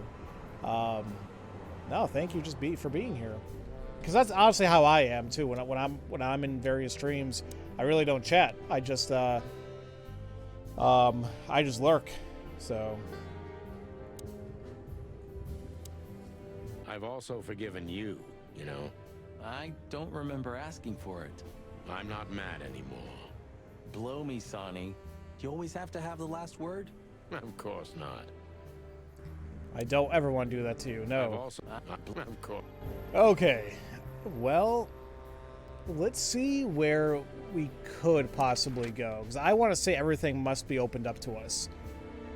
no, thank you for being here. Because that's honestly how I am too. When I'm in various streams, I really don't chat. I just lurk. So I've also forgiven you, you know. I don't remember asking for it. I'm not mad anymore. Blow me, Sonny. Do you always have to have the last word? Of course not. I don't ever want to do that to you. I've No. also, of course. Okay. Well, let's see where we could possibly go. Because I want to say everything must be opened up to us.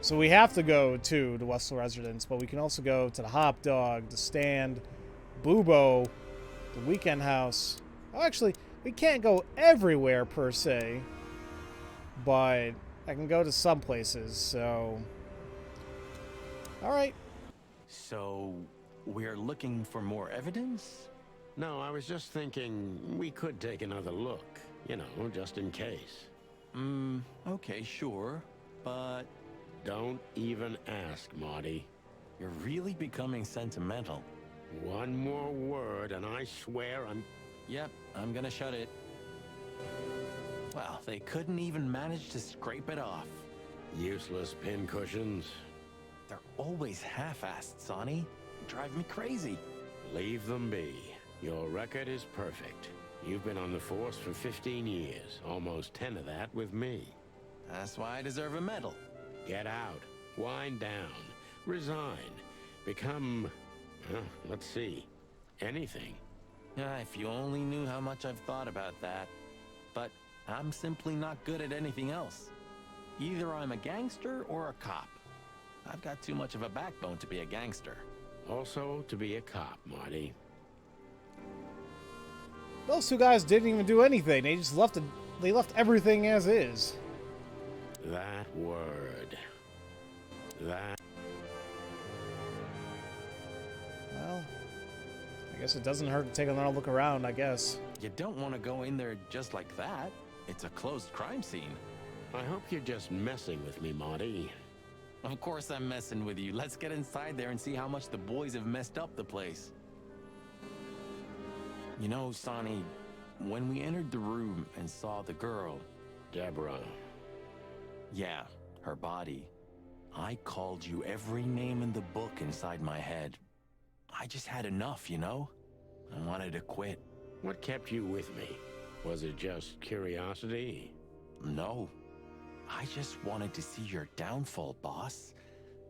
So we have to go to the Westall Residence, but we can also go to the Hop Dog, the Stand, Bubo, the Weekend House. Oh, actually, we can't go everywhere per se, but I can go to some places, so... Alright. So, we're looking for more evidence? No, I was just thinking we could take another look, you know, just in case. Okay, sure, but... Don't even ask, Marty. You're really becoming sentimental. One more word and I swear I'm... Yep, I'm gonna shut it. Well, they couldn't even manage to scrape it off. Useless pincushions. They're always half-assed, Sonny. Drive me crazy. Leave them be. Your record is perfect. You've been on the force for 15 years, almost 10 of that with me. That's why I deserve a medal. Get out. Wind down. Resign. Become... let's see. Anything. If you only knew how much I've thought about that. But I'm simply not good at anything else. Either I'm a gangster or a cop. I've got too much of a backbone to be a gangster. Also, to be a cop, Marty. Those two guys didn't even do anything. They just left everything as is. That word. That... Well, I guess it doesn't hurt to take another look around, I guess. You don't want to go in there just like that. It's a closed crime scene. I hope you're just messing with me, Marty. Of course I'm messing with you. Let's get inside there and see how much the boys have messed up the place. You know, Sonny, when we entered the room and saw the girl... Deborah. Yeah, her body. I called you every name in the book inside my head. I just had enough, you know? I wanted to quit. What kept you with me? Was it just curiosity? No. I just wanted to see your downfall, boss.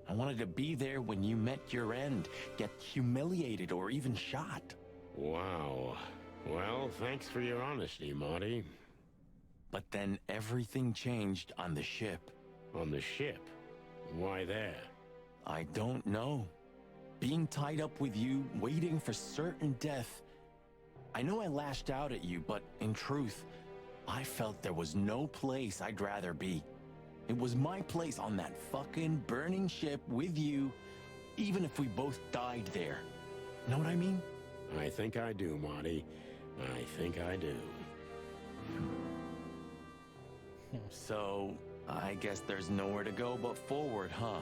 I wanted to be there when you met your end, get humiliated or even shot. Wow. Well, thanks for your honesty, Marty. But then everything changed on the ship. On the ship? Why there? I don't know. Being tied up with you, waiting for certain death. I know I lashed out at you, but in truth, I felt there was no place I'd rather be. It was my place on that fucking burning ship with you, even if we both died there. Know what I mean? I think I do, Marty. I think I do. So, I guess there's nowhere to go but forward, huh?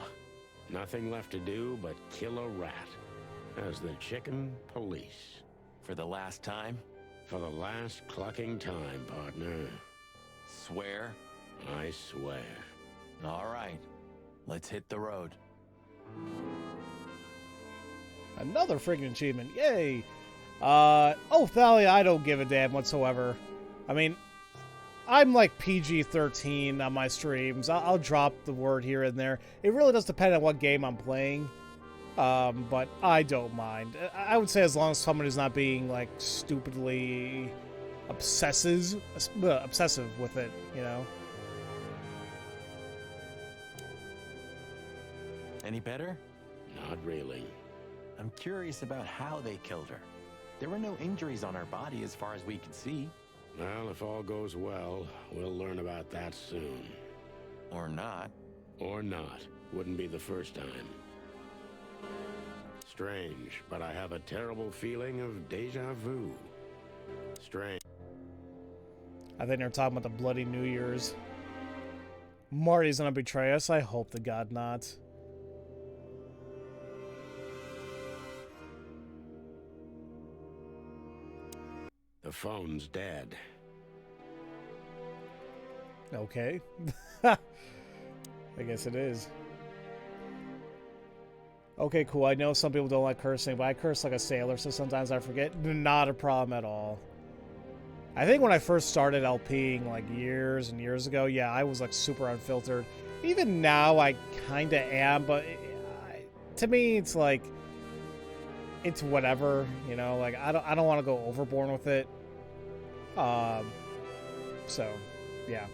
Nothing left to do but kill a rat. As the chicken police. For the last time? For the last clucking time, partner. Swear? I swear. All right. Let's hit the road. Another friggin' achievement. Yay! Oh, Thalia, I don't give a damn whatsoever. I mean, I'm like PG-13 on my streams. I'll drop the word here and there. It really does depend on what game I'm playing. But I don't mind. I would say as long as someone is not being, like, stupidly obsessive with it, you know? Any better? Not really. I'm curious about how they killed her. There were no injuries on her body as far as we could see. Well, if all goes well, we'll learn about that soon. Or not. Or not. Wouldn't be the first time. Strange, but I have a terrible feeling of deja vu. Strange. I think they're talking about the Bloody New Year's. Marty's gonna betray us? I hope to God not. The phone's dead. Okay. I guess it is. Okay, cool. I know some people don't like cursing, but I curse like a sailor, so sometimes I forget. Not a problem at all. I think when I first started LPing, like years and years ago, yeah, I was like super unfiltered. Even now, I kind of am, but to me, it's like, it's whatever, you know. Like I don't want to go overboard with it. So, yeah.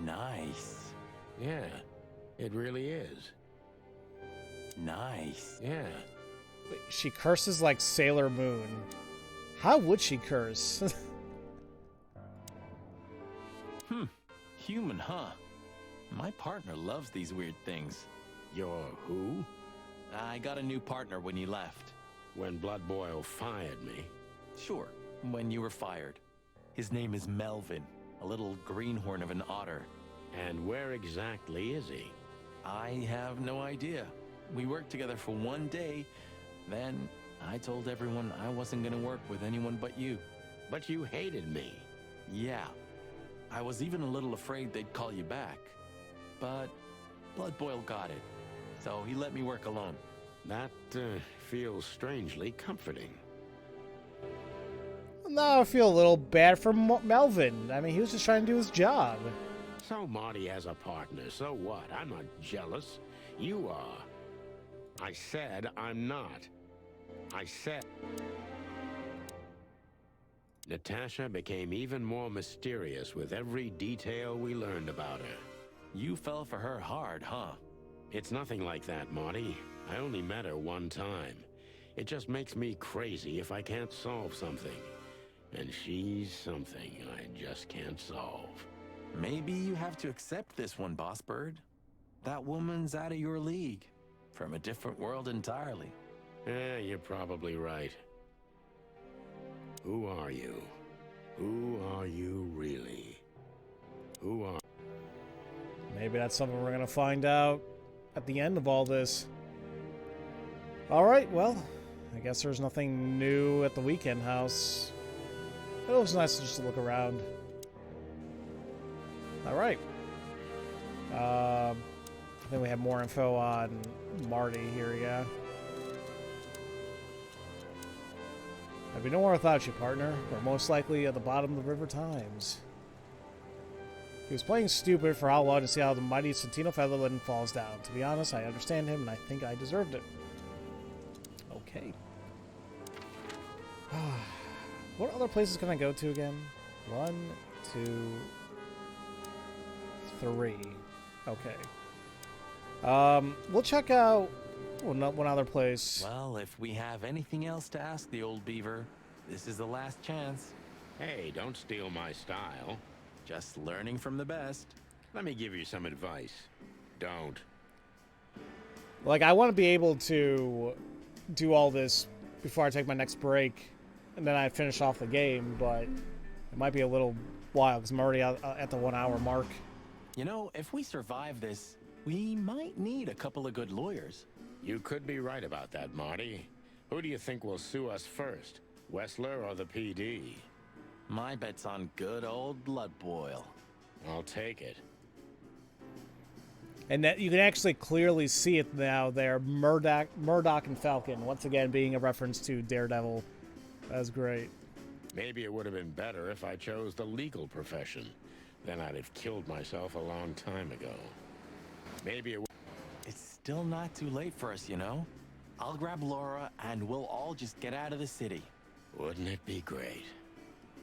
Nice. Yeah, it really is. Nice. Yeah. She curses like Sailor Moon. How would she curse? Human, huh? My partner loves these weird things. You're who? I got a new partner when you left. When Blood Boil fired me. Sure, when you were fired. His name is Melvin, a little greenhorn of an otter. And where exactly is he? I have no idea. We worked together for one day, then I told everyone I wasn't gonna work with anyone but you. But you hated me. Yeah. I was even a little afraid they'd call you back. But Blood Boil got it, so he let me work alone. That feels strangely comforting. Now I feel a little bad for Melvin. I mean, he was just trying to do his job. So Marty has a partner, so what? I'm not jealous. You are. I said I'm not. I said... Natasha became even more mysterious with every detail we learned about her. You fell for her hard, huh? It's nothing like that, Marty. I only met her one time. It just makes me crazy if I can't solve something. And she's something I just can't solve. Maybe you have to accept this one, Boss Bird. That woman's out of your league. From a different world entirely. You're probably right. Who are you? Who are you really? Who are... Maybe that's something we're gonna find out at the end of all this. Alright, well, I guess there's nothing new at the weekend house. It was nice just to look around. Alright. I think we have more info on Marty here, yeah. I'd be nowhere without you, partner. We're most likely at the bottom of the River Times. He was playing stupid for how long to see how the mighty Santino Featherland falls down. To be honest, I understand him, and I think I deserved it. Okay. What other places can I go to again? 1, 2, 3. Okay. We'll check out one other place. Well, if we have anything else to ask the old beaver, this is the last chance. Hey, don't steal my style. Just learning from the best. Let me give you some advice. Don't. Like, I want to be able to do all this before I take my next break, and then I finish off the game, but it might be a little while, because I'm already at the 1 hour mark. You know, if we survive this, we might need a couple of good lawyers. You could be right about that, Marty. Who do you think will sue us first? Wessler or the PD? My bet's on good old Blood Boil. I'll take it. And that you can actually clearly see it now there, Murdoch and Falcon, once again being a reference to Daredevil. That's great. Maybe it would have been better if I chose the legal profession. Then I'd have killed myself a long time ago. Maybe it would... It's still not too late for us, you know? I'll grab Laura and we'll all just get out of the city. Wouldn't it be great?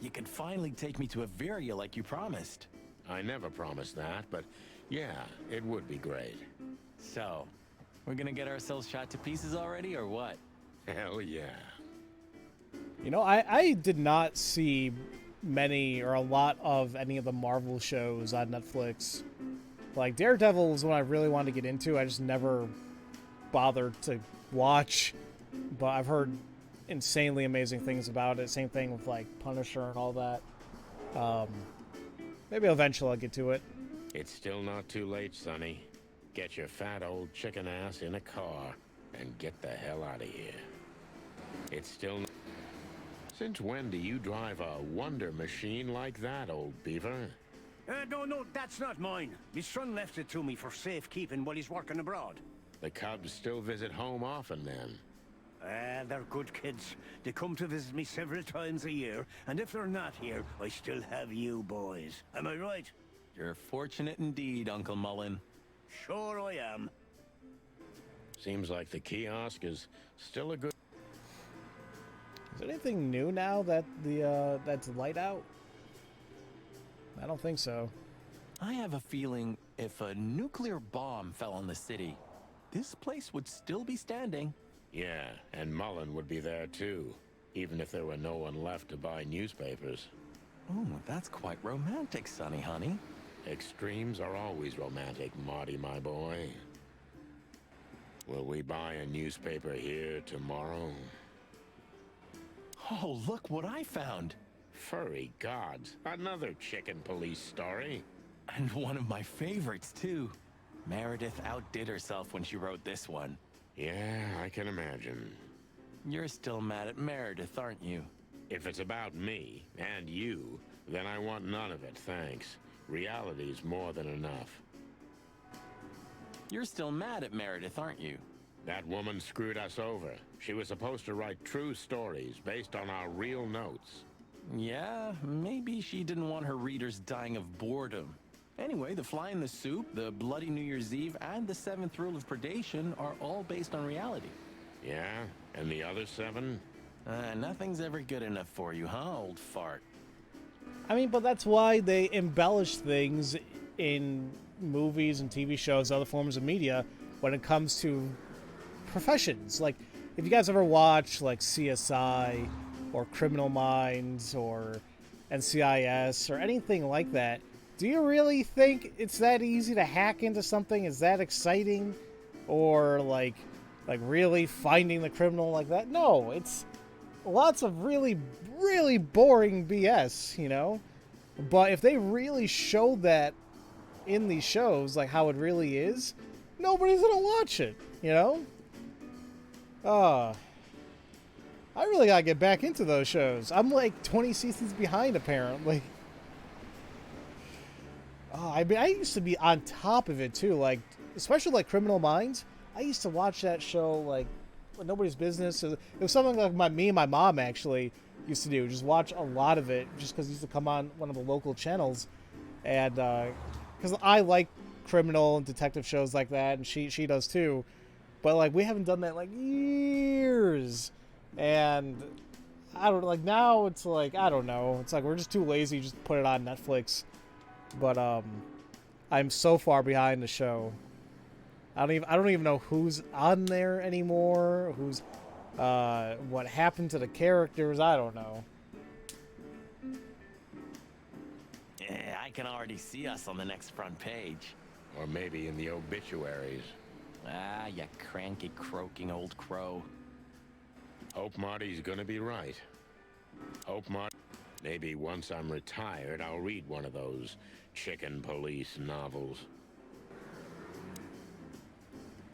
You can finally take me to Averia like you promised. I never promised that, but yeah, it would be great. So, we're gonna get ourselves shot to pieces already, or what? Hell yeah. You know, I did not see many or a lot of any of the Marvel shows on Netflix. Like Daredevil was one I really wanted to get into. I just never bothered to watch, but I've heard insanely amazing things about it. Same thing with like Punisher and all that. Maybe eventually I'll get to it. It's still not too late, Sonny. Get your fat old chicken ass in a car and get the hell out of here. It's still... Since when do you drive a wonder machine like that, old beaver? No, that's not mine. My son left it to me for safekeeping while he's working abroad. The Cubs still visit home often, then? They're good kids. They come to visit me several times a year, and if they're not here, I still have you boys. Am I right? You're fortunate indeed, Uncle Mullen. Sure I am. Seems like the kiosk is still a good... Is there anything new now that that's light out? I don't think so. I have a feeling if a nuclear bomb fell on the city, this place would still be standing. Yeah, and Mullen would be there too, even if there were no one left to buy newspapers. Oh, that's quite romantic, Sonny, honey. Extremes are always romantic, Marty, my boy. Will we buy a newspaper here tomorrow? Oh, look what I found. Furry gods, another chicken police story. And one of my favorites, too. Meredith outdid herself when she wrote this one. Yeah, I can imagine. You're still mad at Meredith, aren't you? If it's about me, and you, then I want none of it, thanks. Reality's more than enough. You're still mad at Meredith, aren't you? That woman screwed us over. She was supposed to write true stories based on our real notes. Yeah, maybe she didn't want her readers dying of boredom. Anyway, The Fly in the Soup, The Bloody New Year's Eve, and The Seventh Rule of Predation are all based on reality. Yeah? And the other 7? Nothing's ever good enough for you, huh, old fart? I mean, but that's why they embellish things in movies and TV shows, other forms of media, when it comes to professions. Like, if you guys ever watch, like, CSI, or Criminal Minds, or NCIS, or anything like that, do you really think it's that easy to hack into something? Is that exciting? Or, like really finding the criminal like that? No, it's lots of really, really boring BS, you know? But if they really showed that in these shows, like how it really is, nobody's gonna watch it, you know? I really gotta get back into those shows. I'm like 20 seasons behind, apparently. I mean, I used to be on top of it too, like, especially like Criminal Minds. I used to watch that show like nobody's business. It was something like me and my mom actually used to do. Just watch a lot of it, just because it used to come on one of the local channels, and because I like criminal and detective shows like that, and she does too. But like we haven't done that in like years, and I don't like now. It's like I don't know. It's like we're just too lazy. Just put it on Netflix. But I'm so far behind the show. I don't even know who's on there anymore. Who's what happened to the characters? I don't know. Yeah, I can already see us on the next front page. Or maybe in the obituaries. Ah, you cranky, croaking old crow. Hope Marty's gonna be right. Hope Marty... Maybe once I'm retired, I'll read one of those chicken police novels.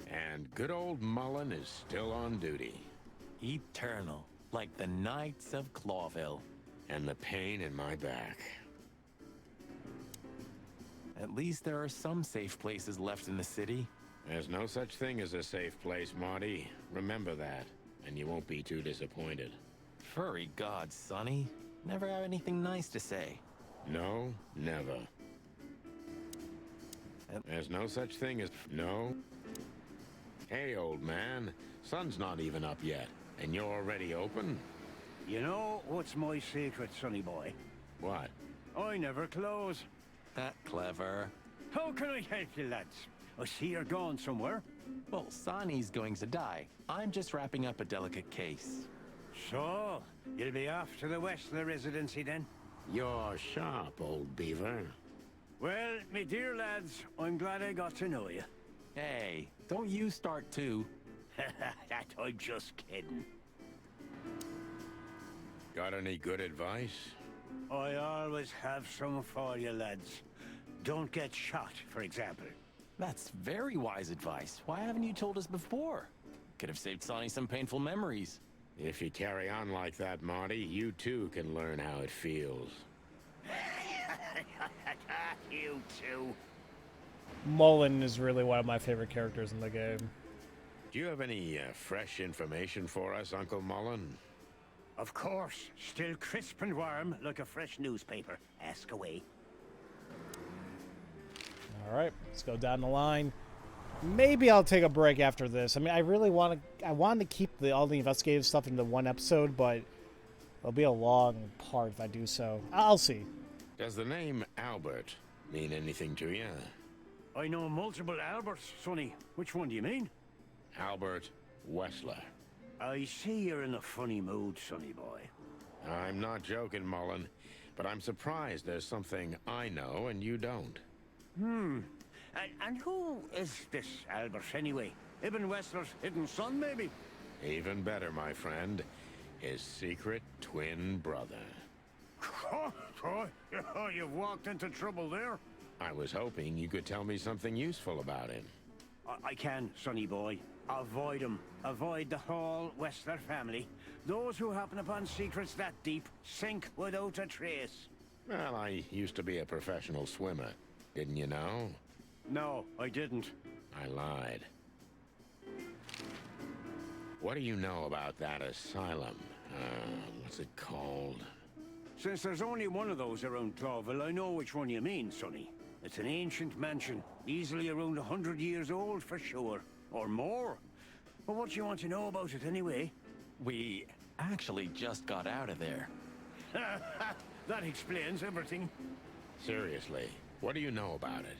And good old Mullen is still on duty. Eternal, like the Knights of Clawville. And the pain in my back. At least there are some safe places left in the city. There's no such thing as a safe place, Marty. Remember that, and you won't be too disappointed. Furry gods, Sonny. Never have anything nice to say. No, never. There's no such thing as... No. Hey, old man. Sun's not even up yet, and you're already open? You know what's my secret, sonny boy? What? I never close. That clever. How can I help you, lads? I see you're gone somewhere. Well, Sonny's going to die. I'm just wrapping up a delicate case. So, you'll be off to the Westler residency then? You're sharp, old beaver. Well, me dear lads, I'm glad I got to know you. Hey, don't you start too. That I'm just kidding. Got any good advice? I always have some for you, lads. Don't get shot, for example. That's very wise advice. Why haven't you told us before? Could have saved Sonny some painful memories. If you carry on like that, Marty, you too can learn how it feels. You too. Mullen is really one of my favorite characters in the game. Do you have any fresh information for us, Uncle Mullen? Of course. Still crisp and warm, like a fresh newspaper. Ask away. All right, let's go down the line. Maybe I'll take a break after this. I mean, I wanted to keep all the investigative stuff into one episode, but it'll be a long part if I do so. I'll see. Does the name Albert mean anything to you? I know multiple Alberts, Sonny. Which one do you mean? Albert Wessler. I see you're in a funny mood, Sonny boy. I'm not joking, Mullen, but I'm surprised there's something I know and you don't. And who is this Albert, anyway? Ibn Wessler's hidden son, maybe? Even better, my friend. His secret twin brother. Oh, you've walked into trouble there. I was hoping you could tell me something useful about him. I can, Sonny boy. Avoid him. Avoid the whole Wessler family. Those who happen upon secrets that deep sink without a trace. Well, I used to be a professional swimmer. Didn't you know? No, I didn't. I lied. What do you know about that asylum? What's it called? Since there's only one of those around Clawville, I know which one you mean, Sonny. It's an ancient mansion, easily around 100 years old for sure. Or more. But what do you want to know about it anyway? We actually just got out of there. That explains everything. Seriously, what do you know about it?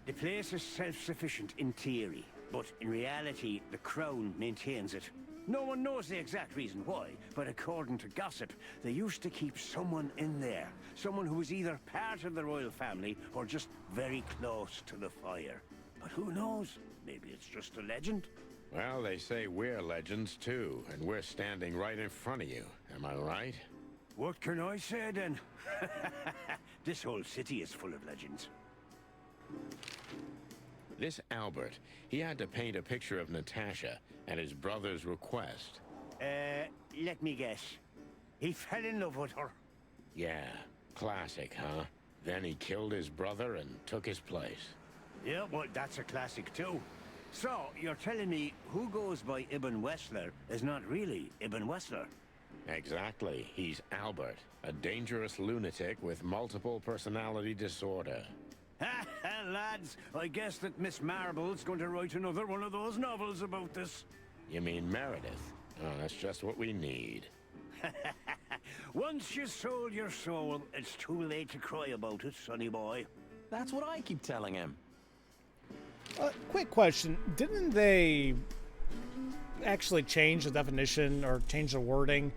The place is self-sufficient in theory, but in reality, the Crown maintains it. No one knows the exact reason why, but according to gossip, they used to keep someone in there. Someone who was either part of the royal family or just very close to the fire. But who knows? Maybe it's just a legend. Well, they say we're legends too, and we're standing right in front of you. Am I right? What can I say then? This whole city is full of legends. This Albert, he had to paint a picture of Natasha at his brother's request. Let me guess. He fell in love with her. Yeah, classic, huh? Then he killed his brother and took his place. Yeah, well, that's a classic too. So, you're telling me who goes by Ibn Wessler is not really Ibn Wessler? Exactly. He's Albert, a dangerous lunatic with multiple personality disorder. Ha ha, lads! I guess that Miss Marble's going to write another one of those novels about this. You mean Meredith? Oh, that's just what we need. Once you sold your soul, it's too late to cry about it, sonny boy. That's what I keep telling him. Quick question. Didn't they actually change the definition or change the wording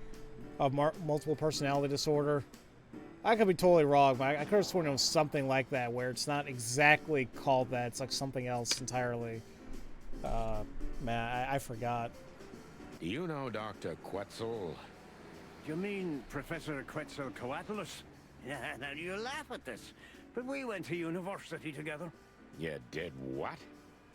of multiple personality disorder? I could be totally wrong, but I could have sworn it was something like that, where it's not exactly called that. It's like something else entirely. Man, I forgot. Do you know Dr. Quetzal? You mean Professor Quetzalcoatlus? Yeah, now you laugh at this, but we went to university together. You did what?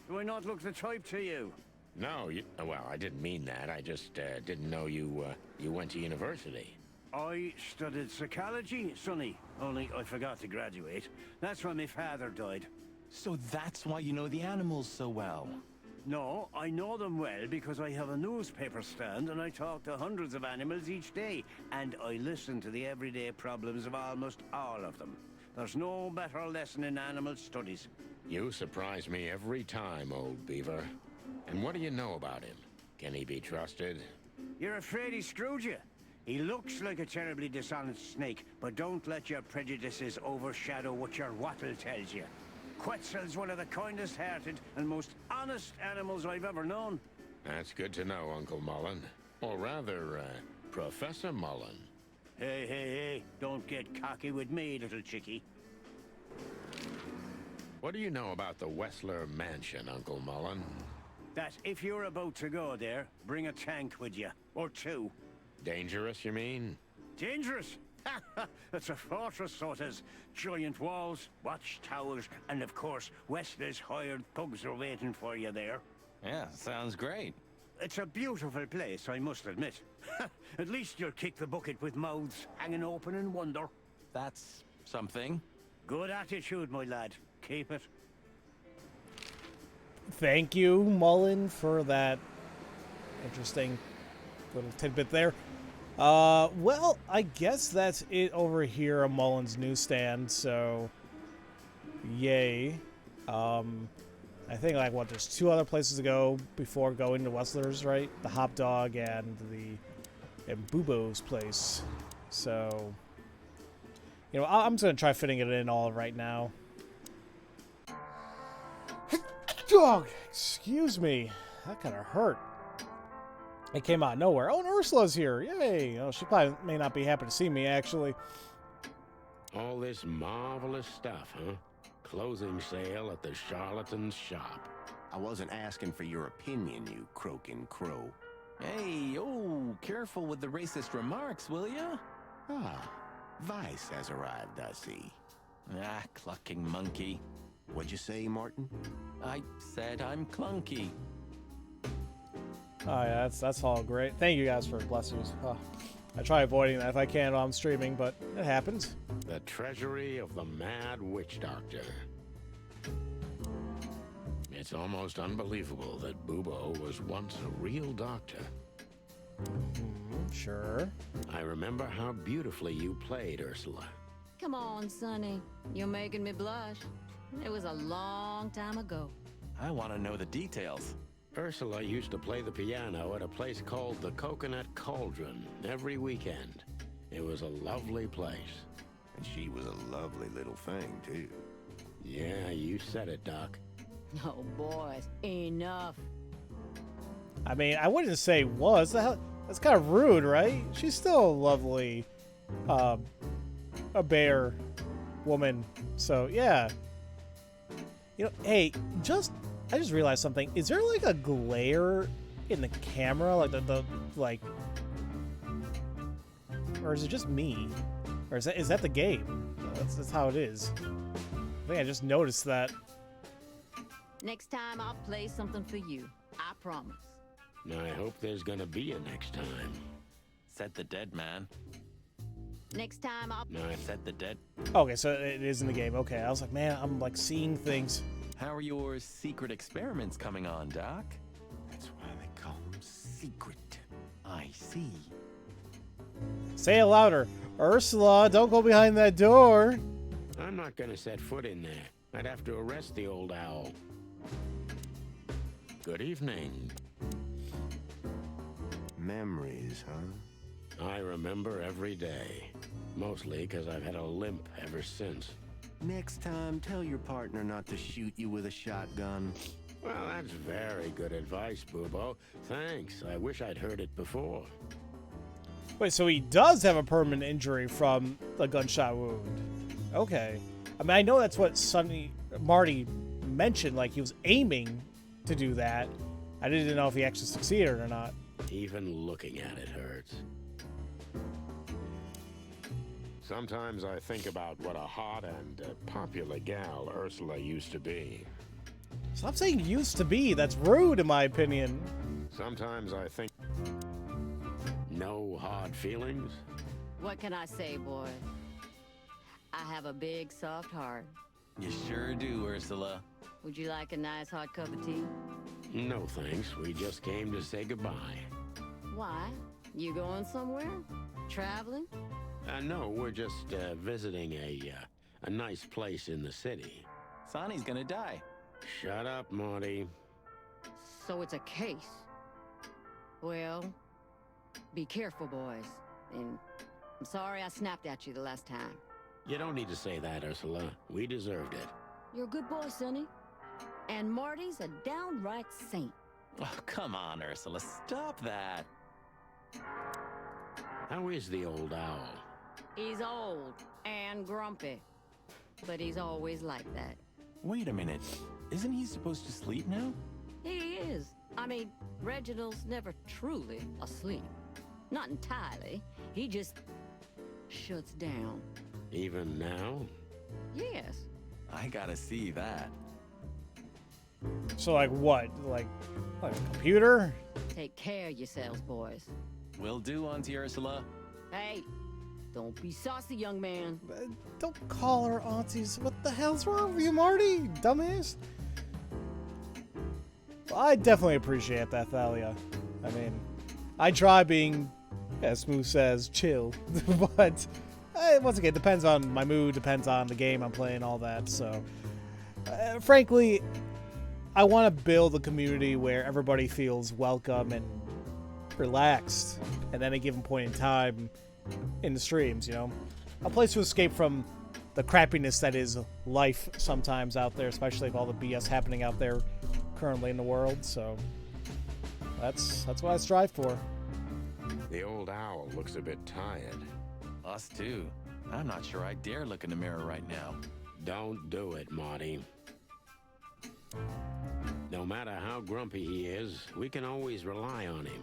Do I not look the type to you? No, well, I didn't mean that. I just didn't know you went to university. I studied psychology, Sonny. Only I forgot to graduate. That's when my father died. So that's why you know the animals so well. No, I know them well because I have a newspaper stand and I talk to hundreds of animals each day. And I listen to the everyday problems of almost all of them. There's no better lesson in animal studies. You surprise me every time, old beaver. And what do you know about him? Can he be trusted? You're afraid he screwed you? He looks like a terribly dishonest snake, but don't let your prejudices overshadow what your wattle tells you. Quetzal's one of the kindest-hearted and most honest animals I've ever known. That's good to know, Uncle Mullen. Or rather, Professor Mullen. Hey, hey, hey, don't get cocky with me, little chickie. What do you know about the Wessler Mansion, Uncle Mullen? That if you're about to go there, bring a tank with you. Or two. Dangerous, you mean? Dangerous? It's a fortress, so it has giant walls, watchtowers, and of course, Wessler's hired thugs are waiting for you there. Yeah, sounds great. It's a beautiful place, I must admit. At least you'll kick the bucket with mouths hanging open in wonder. That's something. Good attitude, my lad. Keep it. Thank you, Mullen, for that interesting little tidbit there. Well, I guess that's it over here on Mullen's newsstand, so yay. I think, like, what, there's two other places to go before going to Wessler's, right? The Hop Dog and Bubo's place. So, you know, I'm just going to try fitting it in all right now. Dog, excuse me. That kind of hurt. It came out of nowhere. Oh, and Ursula's here. Yay. Oh, she probably may not be happy to see me, actually. All this marvelous stuff, huh? Closing sale at the charlatan's shop. I wasn't asking for your opinion, you croaking crow. Hey, oh, careful with the racist remarks, will ya? Ah, Vice has arrived, I see. Ah, clucking monkey. What'd you say, Martin? I said I'm clunky. Oh, yeah, that's all great. Thank you guys for blessings. Oh, I try avoiding that if I can while I'm streaming, but it happens. The treasury of the Mad Witch Doctor. It's almost unbelievable that Bubo was once a real doctor. Sure. I remember how beautifully you played, Ursula. Come on, Sonny. You're making me blush. It was a long time ago. I want to know the details. Ursula used to play the piano at a place called the Coconut Cauldron every weekend. It was a lovely place. And she was a lovely little thing, too. Yeah, you said it, Doc. Oh, boys, enough. I mean, I wouldn't say was. That's kind of rude, right? She's still a lovely, a bear woman. So, yeah. You know, hey, I just realized something. Is there like a glare in the camera? Like like, or is it just me? Or is that the game? That's how it is. I think I just noticed that. Next time I'll play something for you. I promise. I hope there's gonna be a next time. Said the dead man. Next time I'll... Said the dead. Okay, so it is in the game. Okay, I was like, man, I'm like seeing things. How are your secret experiments coming on, Doc? That's why they call them secret. I see. Say it louder. Ursula, don't go behind that door. I'm not gonna set foot in there. I'd have to arrest the old owl. Good evening. Memories, huh? I remember every day. Mostly because I've had a limp ever since. Next time, tell your partner not to shoot you with a shotgun. Well, that's very good advice, Bubo. Thanks. I wish I'd heard it before. Wait, so he does have a permanent injury from the gunshot wound. Okay. I mean, I know that's what Sonny Marty mentioned, like he was aiming to do that. I didn't know if he actually succeeded or not. Even looking at it hurts. Sometimes I think about what a hot and popular gal Ursula used to be. Stop saying used to be. That's rude, in my opinion. Sometimes I think... No hard feelings? What can I say, boy? I have a big, soft heart. You sure do, Ursula. Would you like a nice hot cup of tea? No thanks. We just came to say goodbye. Why? You going somewhere? Traveling? No, we're just visiting a nice place in the city. Sonny's gonna die. Shut up, Marty. So it's a case. Well, be careful, boys. And I'm sorry I snapped at you the last time. You don't need to say that, Ursula. We deserved it. You're a good boy, Sonny. And Marty's a downright saint. Oh, come on, Ursula. Stop that. How is the old owl? He's old and grumpy, but he's always like that. Wait a minute. Isn't he supposed to sleep now? He is. I mean, Reginald's never truly asleep. Not entirely. He just shuts down. Even now? Yes. I gotta see that. So like what? Like a computer? Take care of yourselves, boys. Will do, Auntie Ursula. Hey, don't be saucy, young man. Don't call her aunties. What the hell's wrong with you, Marty? Dumbass. I definitely appreciate that, Thalia. I mean, I try being, as Smooth says, chill. But once again, it depends on my mood, depends on the game I'm playing, all that. So, frankly, I want to build a community where everybody feels welcome and relaxed at any given point in time in the streams, you know? A place to escape from the crappiness that is life sometimes out there, especially with all the BS happening out there currently in the world. So that's what I strive for. The old owl looks a bit tired. Us too. I'm not sure I dare look in the mirror right now. Don't do it, Marty. No matter how grumpy he is, we can always rely on him.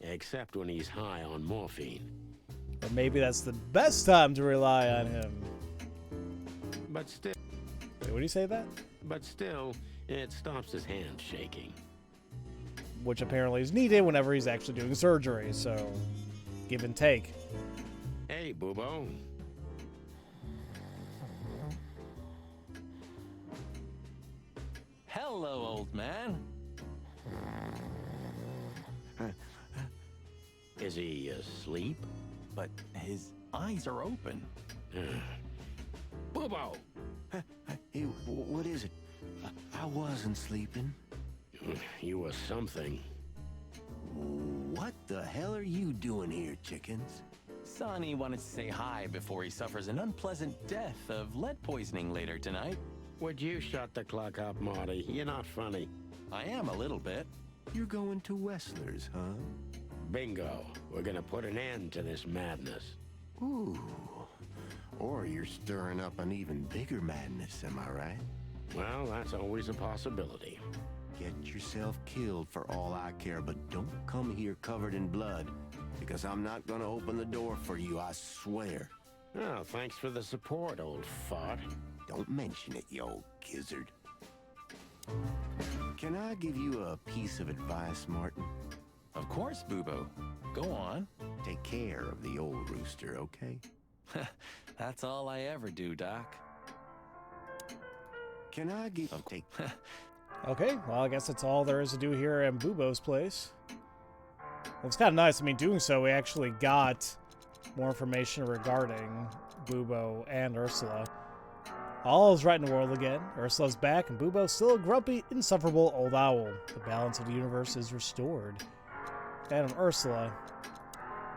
Except when he's high on morphine. Or maybe that's the best time to rely on him. But still... Wait, what do you say that? But still, it stops his hand shaking. Which apparently is needed whenever he's actually doing surgery, so give and take. Hey, Boobo. Hello, old man. Is he asleep? But his eyes are open. Boobo! Hey, what is it? I wasn't sleeping. You were something. What the hell are you doing here, chickens? Sonny wanted to say hi before he suffers an unpleasant death of lead poisoning later tonight. Would you shut the clock up, Marty? You're not funny. I am a little bit. You're going to Wessler's, huh? Bingo. We're gonna put an end to this madness. Ooh. Or you're stirring up an even bigger madness, am I right? Well, that's always a possibility. Get yourself killed for all I care, but don't come here covered in blood, because I'm not gonna open the door for you, I swear. Oh, thanks for the support, old fart. Don't mention it, you old gizzard. Can I give you a piece of advice, Martin? Of course, Boobo. Go on. Take care of the old rooster, okay? That's all I ever do, Doc. Can I give... Take... Okay, well, I guess that's all there is to do here at Boobo's place. Well, it's kind of nice. I mean, doing so, we actually got more information regarding Boobo and Ursula. All is right in the world again. Ursula's back, and Boobo's still a grumpy, insufferable old owl. The balance of the universe is restored. And of Ursula,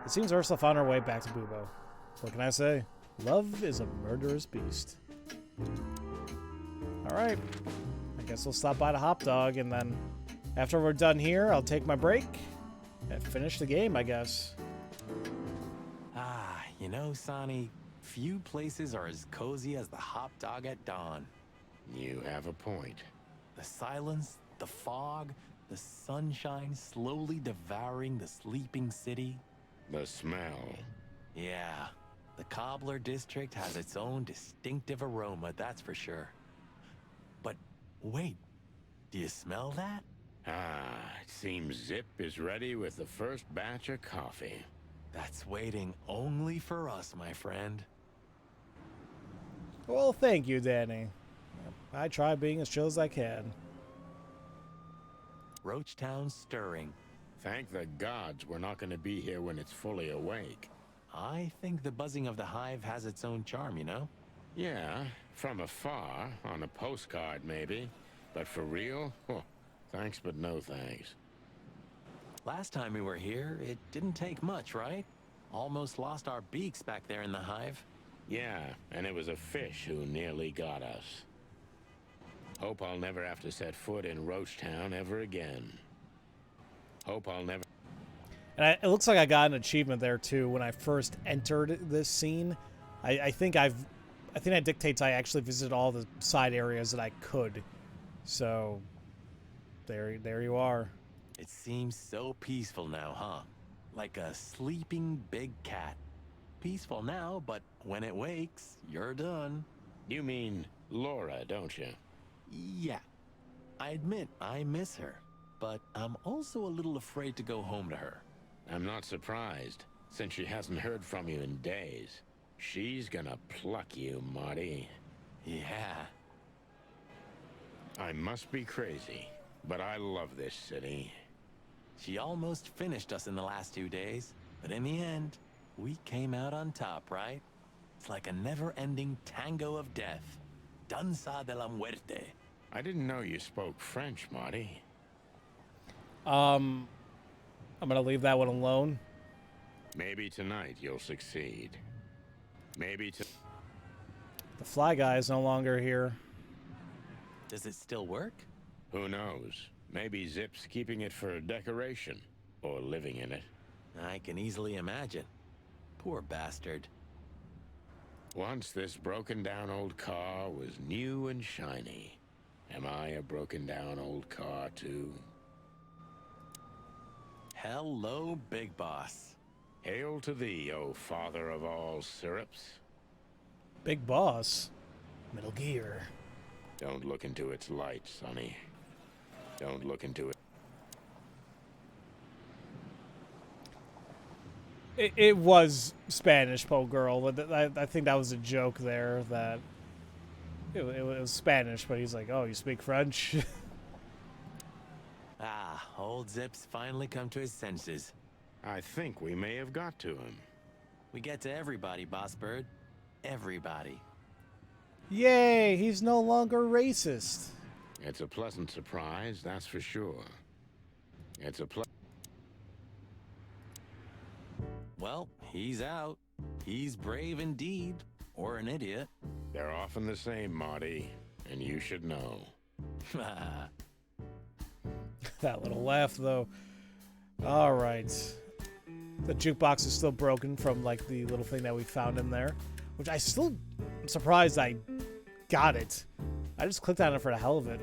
it seems Ursula found her way back to Boobo. What can I say? Love is a murderous beast. Alright. I guess we'll stop by the Hop Dog, and then after we're done here, I'll take my break and finish the game, I guess. Ah, you know, Sonny, few places are as cozy as the Hop Dog at dawn. You have a point. The silence, the fog, the sunshine slowly devouring the sleeping city. The smell. Yeah, the Cobbler District has its own distinctive aroma, that's for sure. But wait, do you smell that? Ah, it seems Zip is ready with the first batch of coffee. That's waiting only for us, my friend. Well, thank you, Danny. I try being as chill as I can. Roachtown stirring. Thank the gods we're not going to be here when it's fully awake. I think the buzzing of the hive has its own charm, you know? Yeah, from afar, on a postcard maybe. But for real? Oh, thanks but no thanks. Last time we were here, it didn't take much, right? Almost lost our beaks back there in the hive. Yeah, and it was a fish who nearly got us. Hope I'll never have to set foot in Roachtown ever again. Hope I'll never... And it looks like I got an achievement there too when I first entered this scene. I think that dictates I actually visited all the side areas that I could. So there you are. It seems so peaceful now, huh? Like a sleeping big cat. Peaceful now, but when it wakes, you're done. You mean Laura, don't you? Yeah. I admit I miss her, but I'm also a little afraid to go home to her. I'm not surprised, since she hasn't heard from you in days. She's gonna pluck you, Marty. Yeah. I must be crazy, but I love this city. She almost finished us in the last 2 days, but in the end, we came out on top, right? It's like a never-ending tango of death. Danza de la muerte. I didn't know you spoke French, Marty. I'm gonna leave that one alone. Maybe tonight you'll succeed. Maybe The fly guy is no longer here. Does it still work? Who knows? Maybe Zip's keeping it for decoration, or living in it. I can easily imagine. Poor bastard. Once this broken-down old car was new and shiny. Am I a broken-down old car, too? Hello, Big Boss. Hail to thee, O father of all syrups. Big Boss. Metal Gear. Don't look into its light, Sonny. Don't look into it. It was Spanish, po girl. But I think that was a joke there. That it was Spanish, but he's like, "Oh, you speak French?" Ah, old Zip's finally come to his senses. I think we may have got to him. We get to everybody, Boss Bird. Everybody. Yay! He's no longer racist. It's a pleasant surprise, that's for sure. It's a Well, he's out. He's brave indeed. Or an idiot. They're often the same, Marty, and you should know. That little laugh, though. All right. The jukebox is still broken from, like, the little thing that we found in there. Which I still am surprised I got it. I just clicked on it for the hell of it.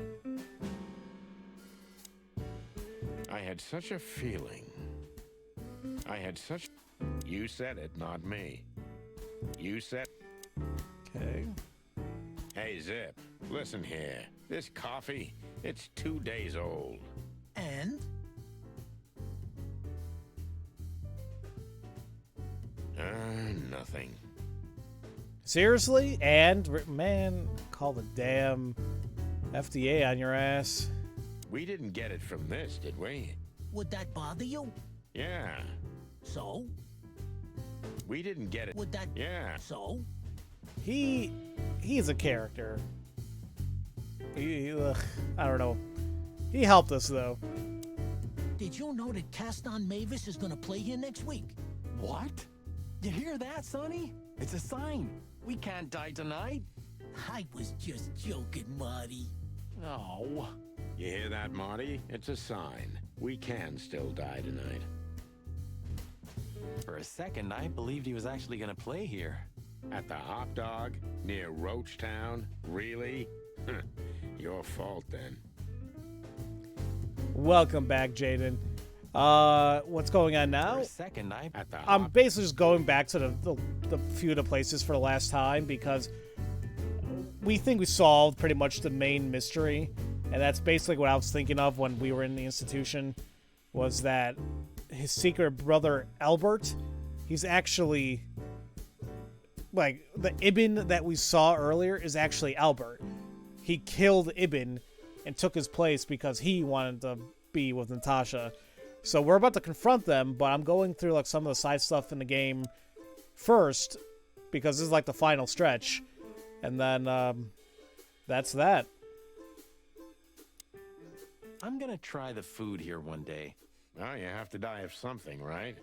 I had such a feeling. You said it, not me. You said... Okay. Hey, Zip, listen here. This coffee, it's 2 days old. And? Nothing. Seriously? And, man, call the damn FDA on your ass. We didn't get it from this, did we? Would that bother you? Yeah. So? We didn't get it. Would that... Yeah. So? He's a character. I don't know. He helped us, though. Did you know that Caston Mavis is gonna play here next week? What? You hear that, Sonny? It's a sign. We can't die tonight. I was just joking, Marty. Oh. You hear that, Marty? It's a sign. We can still die tonight. For a second, I believed he was actually going to play here. At the Hot Dog, near Roachtown? Really? Your fault, then. Welcome back, Jaden. What's going on now? For a second, I'm basically just going back to the few of the places for the last time because we think we solved pretty much the main mystery, and that's basically what I was thinking of when we were in the institution, was that his secret brother Albert, he's actually, like, the Ibn that we saw earlier is actually Albert. He killed Ibn and took his place because he wanted to be with Natasha. So we're about to confront them, but I'm going through like some of the side stuff in the game first because this is like the final stretch. And then that's that. I'm gonna try the food here one day. Well, you have to die of something, right?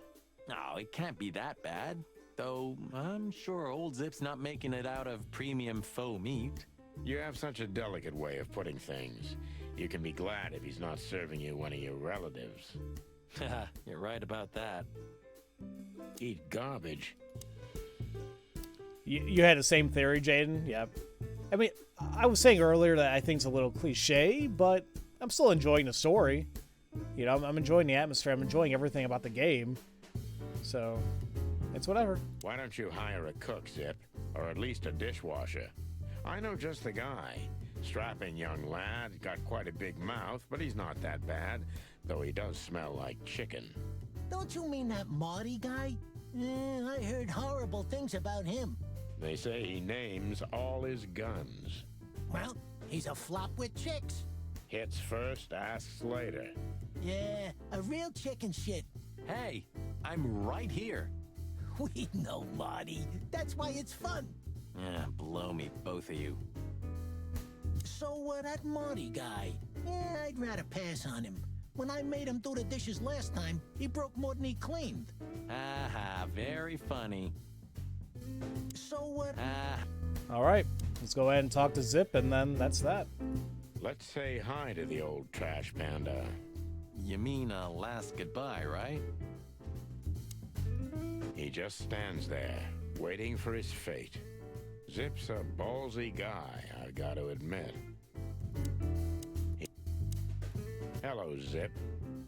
No, it can't be that bad. Though, I'm sure old Zip's not making it out of premium faux meat. You have such a delicate way of putting things. You can be glad if he's not serving you one of your relatives. You're right about that. Eat garbage. You had the same theory, Jaden? Yeah. I mean, I was saying earlier that I think it's a little cliche, but I'm still enjoying the story. You know, I'm enjoying the atmosphere. I'm enjoying everything about the game. So, it's whatever. Why don't you hire a cook, Zip? Or at least a dishwasher? I know just the guy. Strapping young lad, got quite a big mouth, but he's not that bad, though he does smell like chicken. Don't you mean that Marty guy? I heard horrible things about him. They say he names all his guns. Well, he's a flop with chicks. Hits first, asks later. Yeah, a real chicken shit. Hey, I'm right here. We know, Marty. That's why it's fun. Blow me, both of you. So, that Marty guy, I'd rather pass on him. When I made him do the dishes last time, he broke more than he cleaned. Very funny. So what? All right, let's go ahead and talk to Zip, and then that's that. Let's say hi to the old trash panda. You mean a last goodbye, right? He just stands there, waiting for his fate. Zip's a ballsy guy, I gotta admit. Hello, Zip.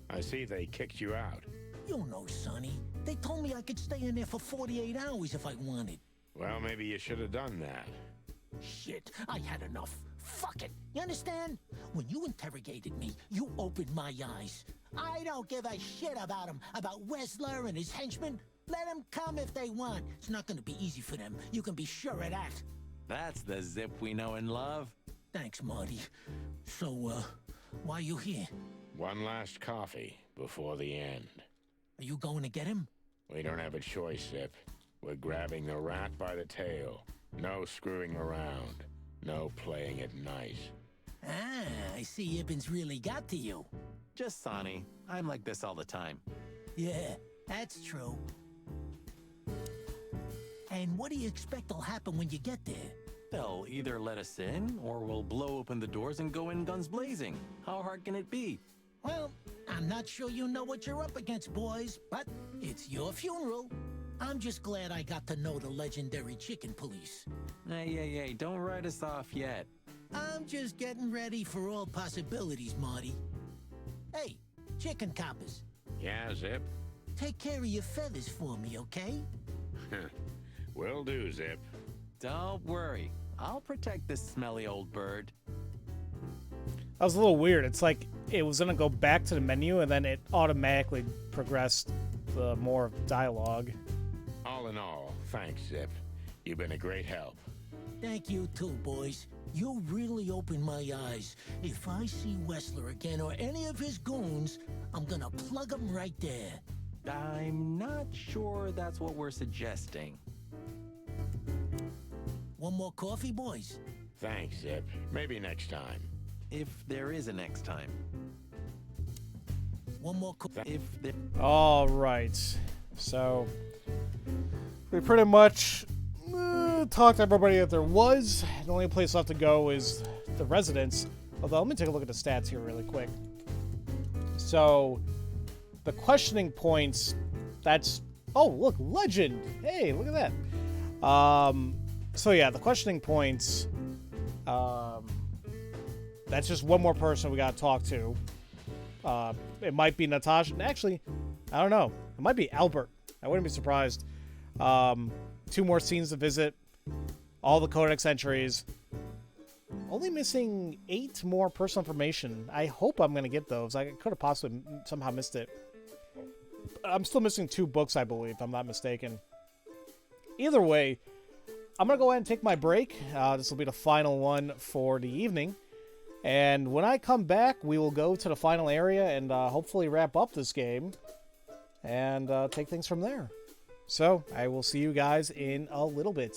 I see they kicked you out. You know, Sonny. They told me I could stay in there for 48 hours if I wanted. Well, maybe you should have done that. Shit, I had enough. Fuck it. You understand? When you interrogated me, you opened my eyes. I don't give a shit about him, about Wessler and his henchmen. Let them come if they want. It's not gonna be easy for them. You can be sure of that. That's the Zip we know and love. Thanks, Marty. So, why you here? One last coffee before the end. Are you going to get him? We don't have a choice, Zip. We're grabbing the rat by the tail. No screwing around. No playing it nice. I see Ibben's really got to you. Just Sonny. I'm like this all the time. Yeah, that's true. And what do you expect will happen when you get there? They'll either let us in, or we'll blow open the doors and go in guns blazing. How hard can it be? Well, I'm not sure you know what you're up against, boys, but it's your funeral. I'm just glad I got to know the legendary chicken police. Hey, don't write us off yet. I'm just getting ready for all possibilities, Marty. Hey, chicken coppers. Yeah, Zip? Take care of your feathers for me, okay? Will do, Zip. Don't worry. I'll protect this smelly old bird. That was a little weird. It's like it was gonna go back to the menu and then it automatically progressed the more dialogue. All in all, thanks, Zip. You've been a great help. Thank you too, boys. You really opened my eyes. If I see Wessler again or any of his goons, I'm gonna plug him right there. I'm not sure that's what we're suggesting. One more coffee, boys? Thanks, Zip. Maybe next time. If there is a next time. One more All right. So, we pretty much talked to everybody that there was. The only place left to go is the residence. Although, let me take a look at the stats here really quick. So, the questioning points, that's... Oh, look, legend! Hey, look at that. So yeah, the questioning points, that's just one more person we gotta talk to. It might be Natasha. Actually, I don't know. It might be Albert. I wouldn't be surprised. 2 more scenes to visit. All the codex entries. Only missing 8 more personal information. I hope I'm gonna get those. I could have possibly somehow missed it. I'm still missing 2 books, I believe, if I'm not mistaken. Either way, I'm going to go ahead and take my break. This will be the final one for the evening. And when I come back, we will go to the final area and hopefully wrap up this game. And take things from there. So, I will see you guys in a little bit.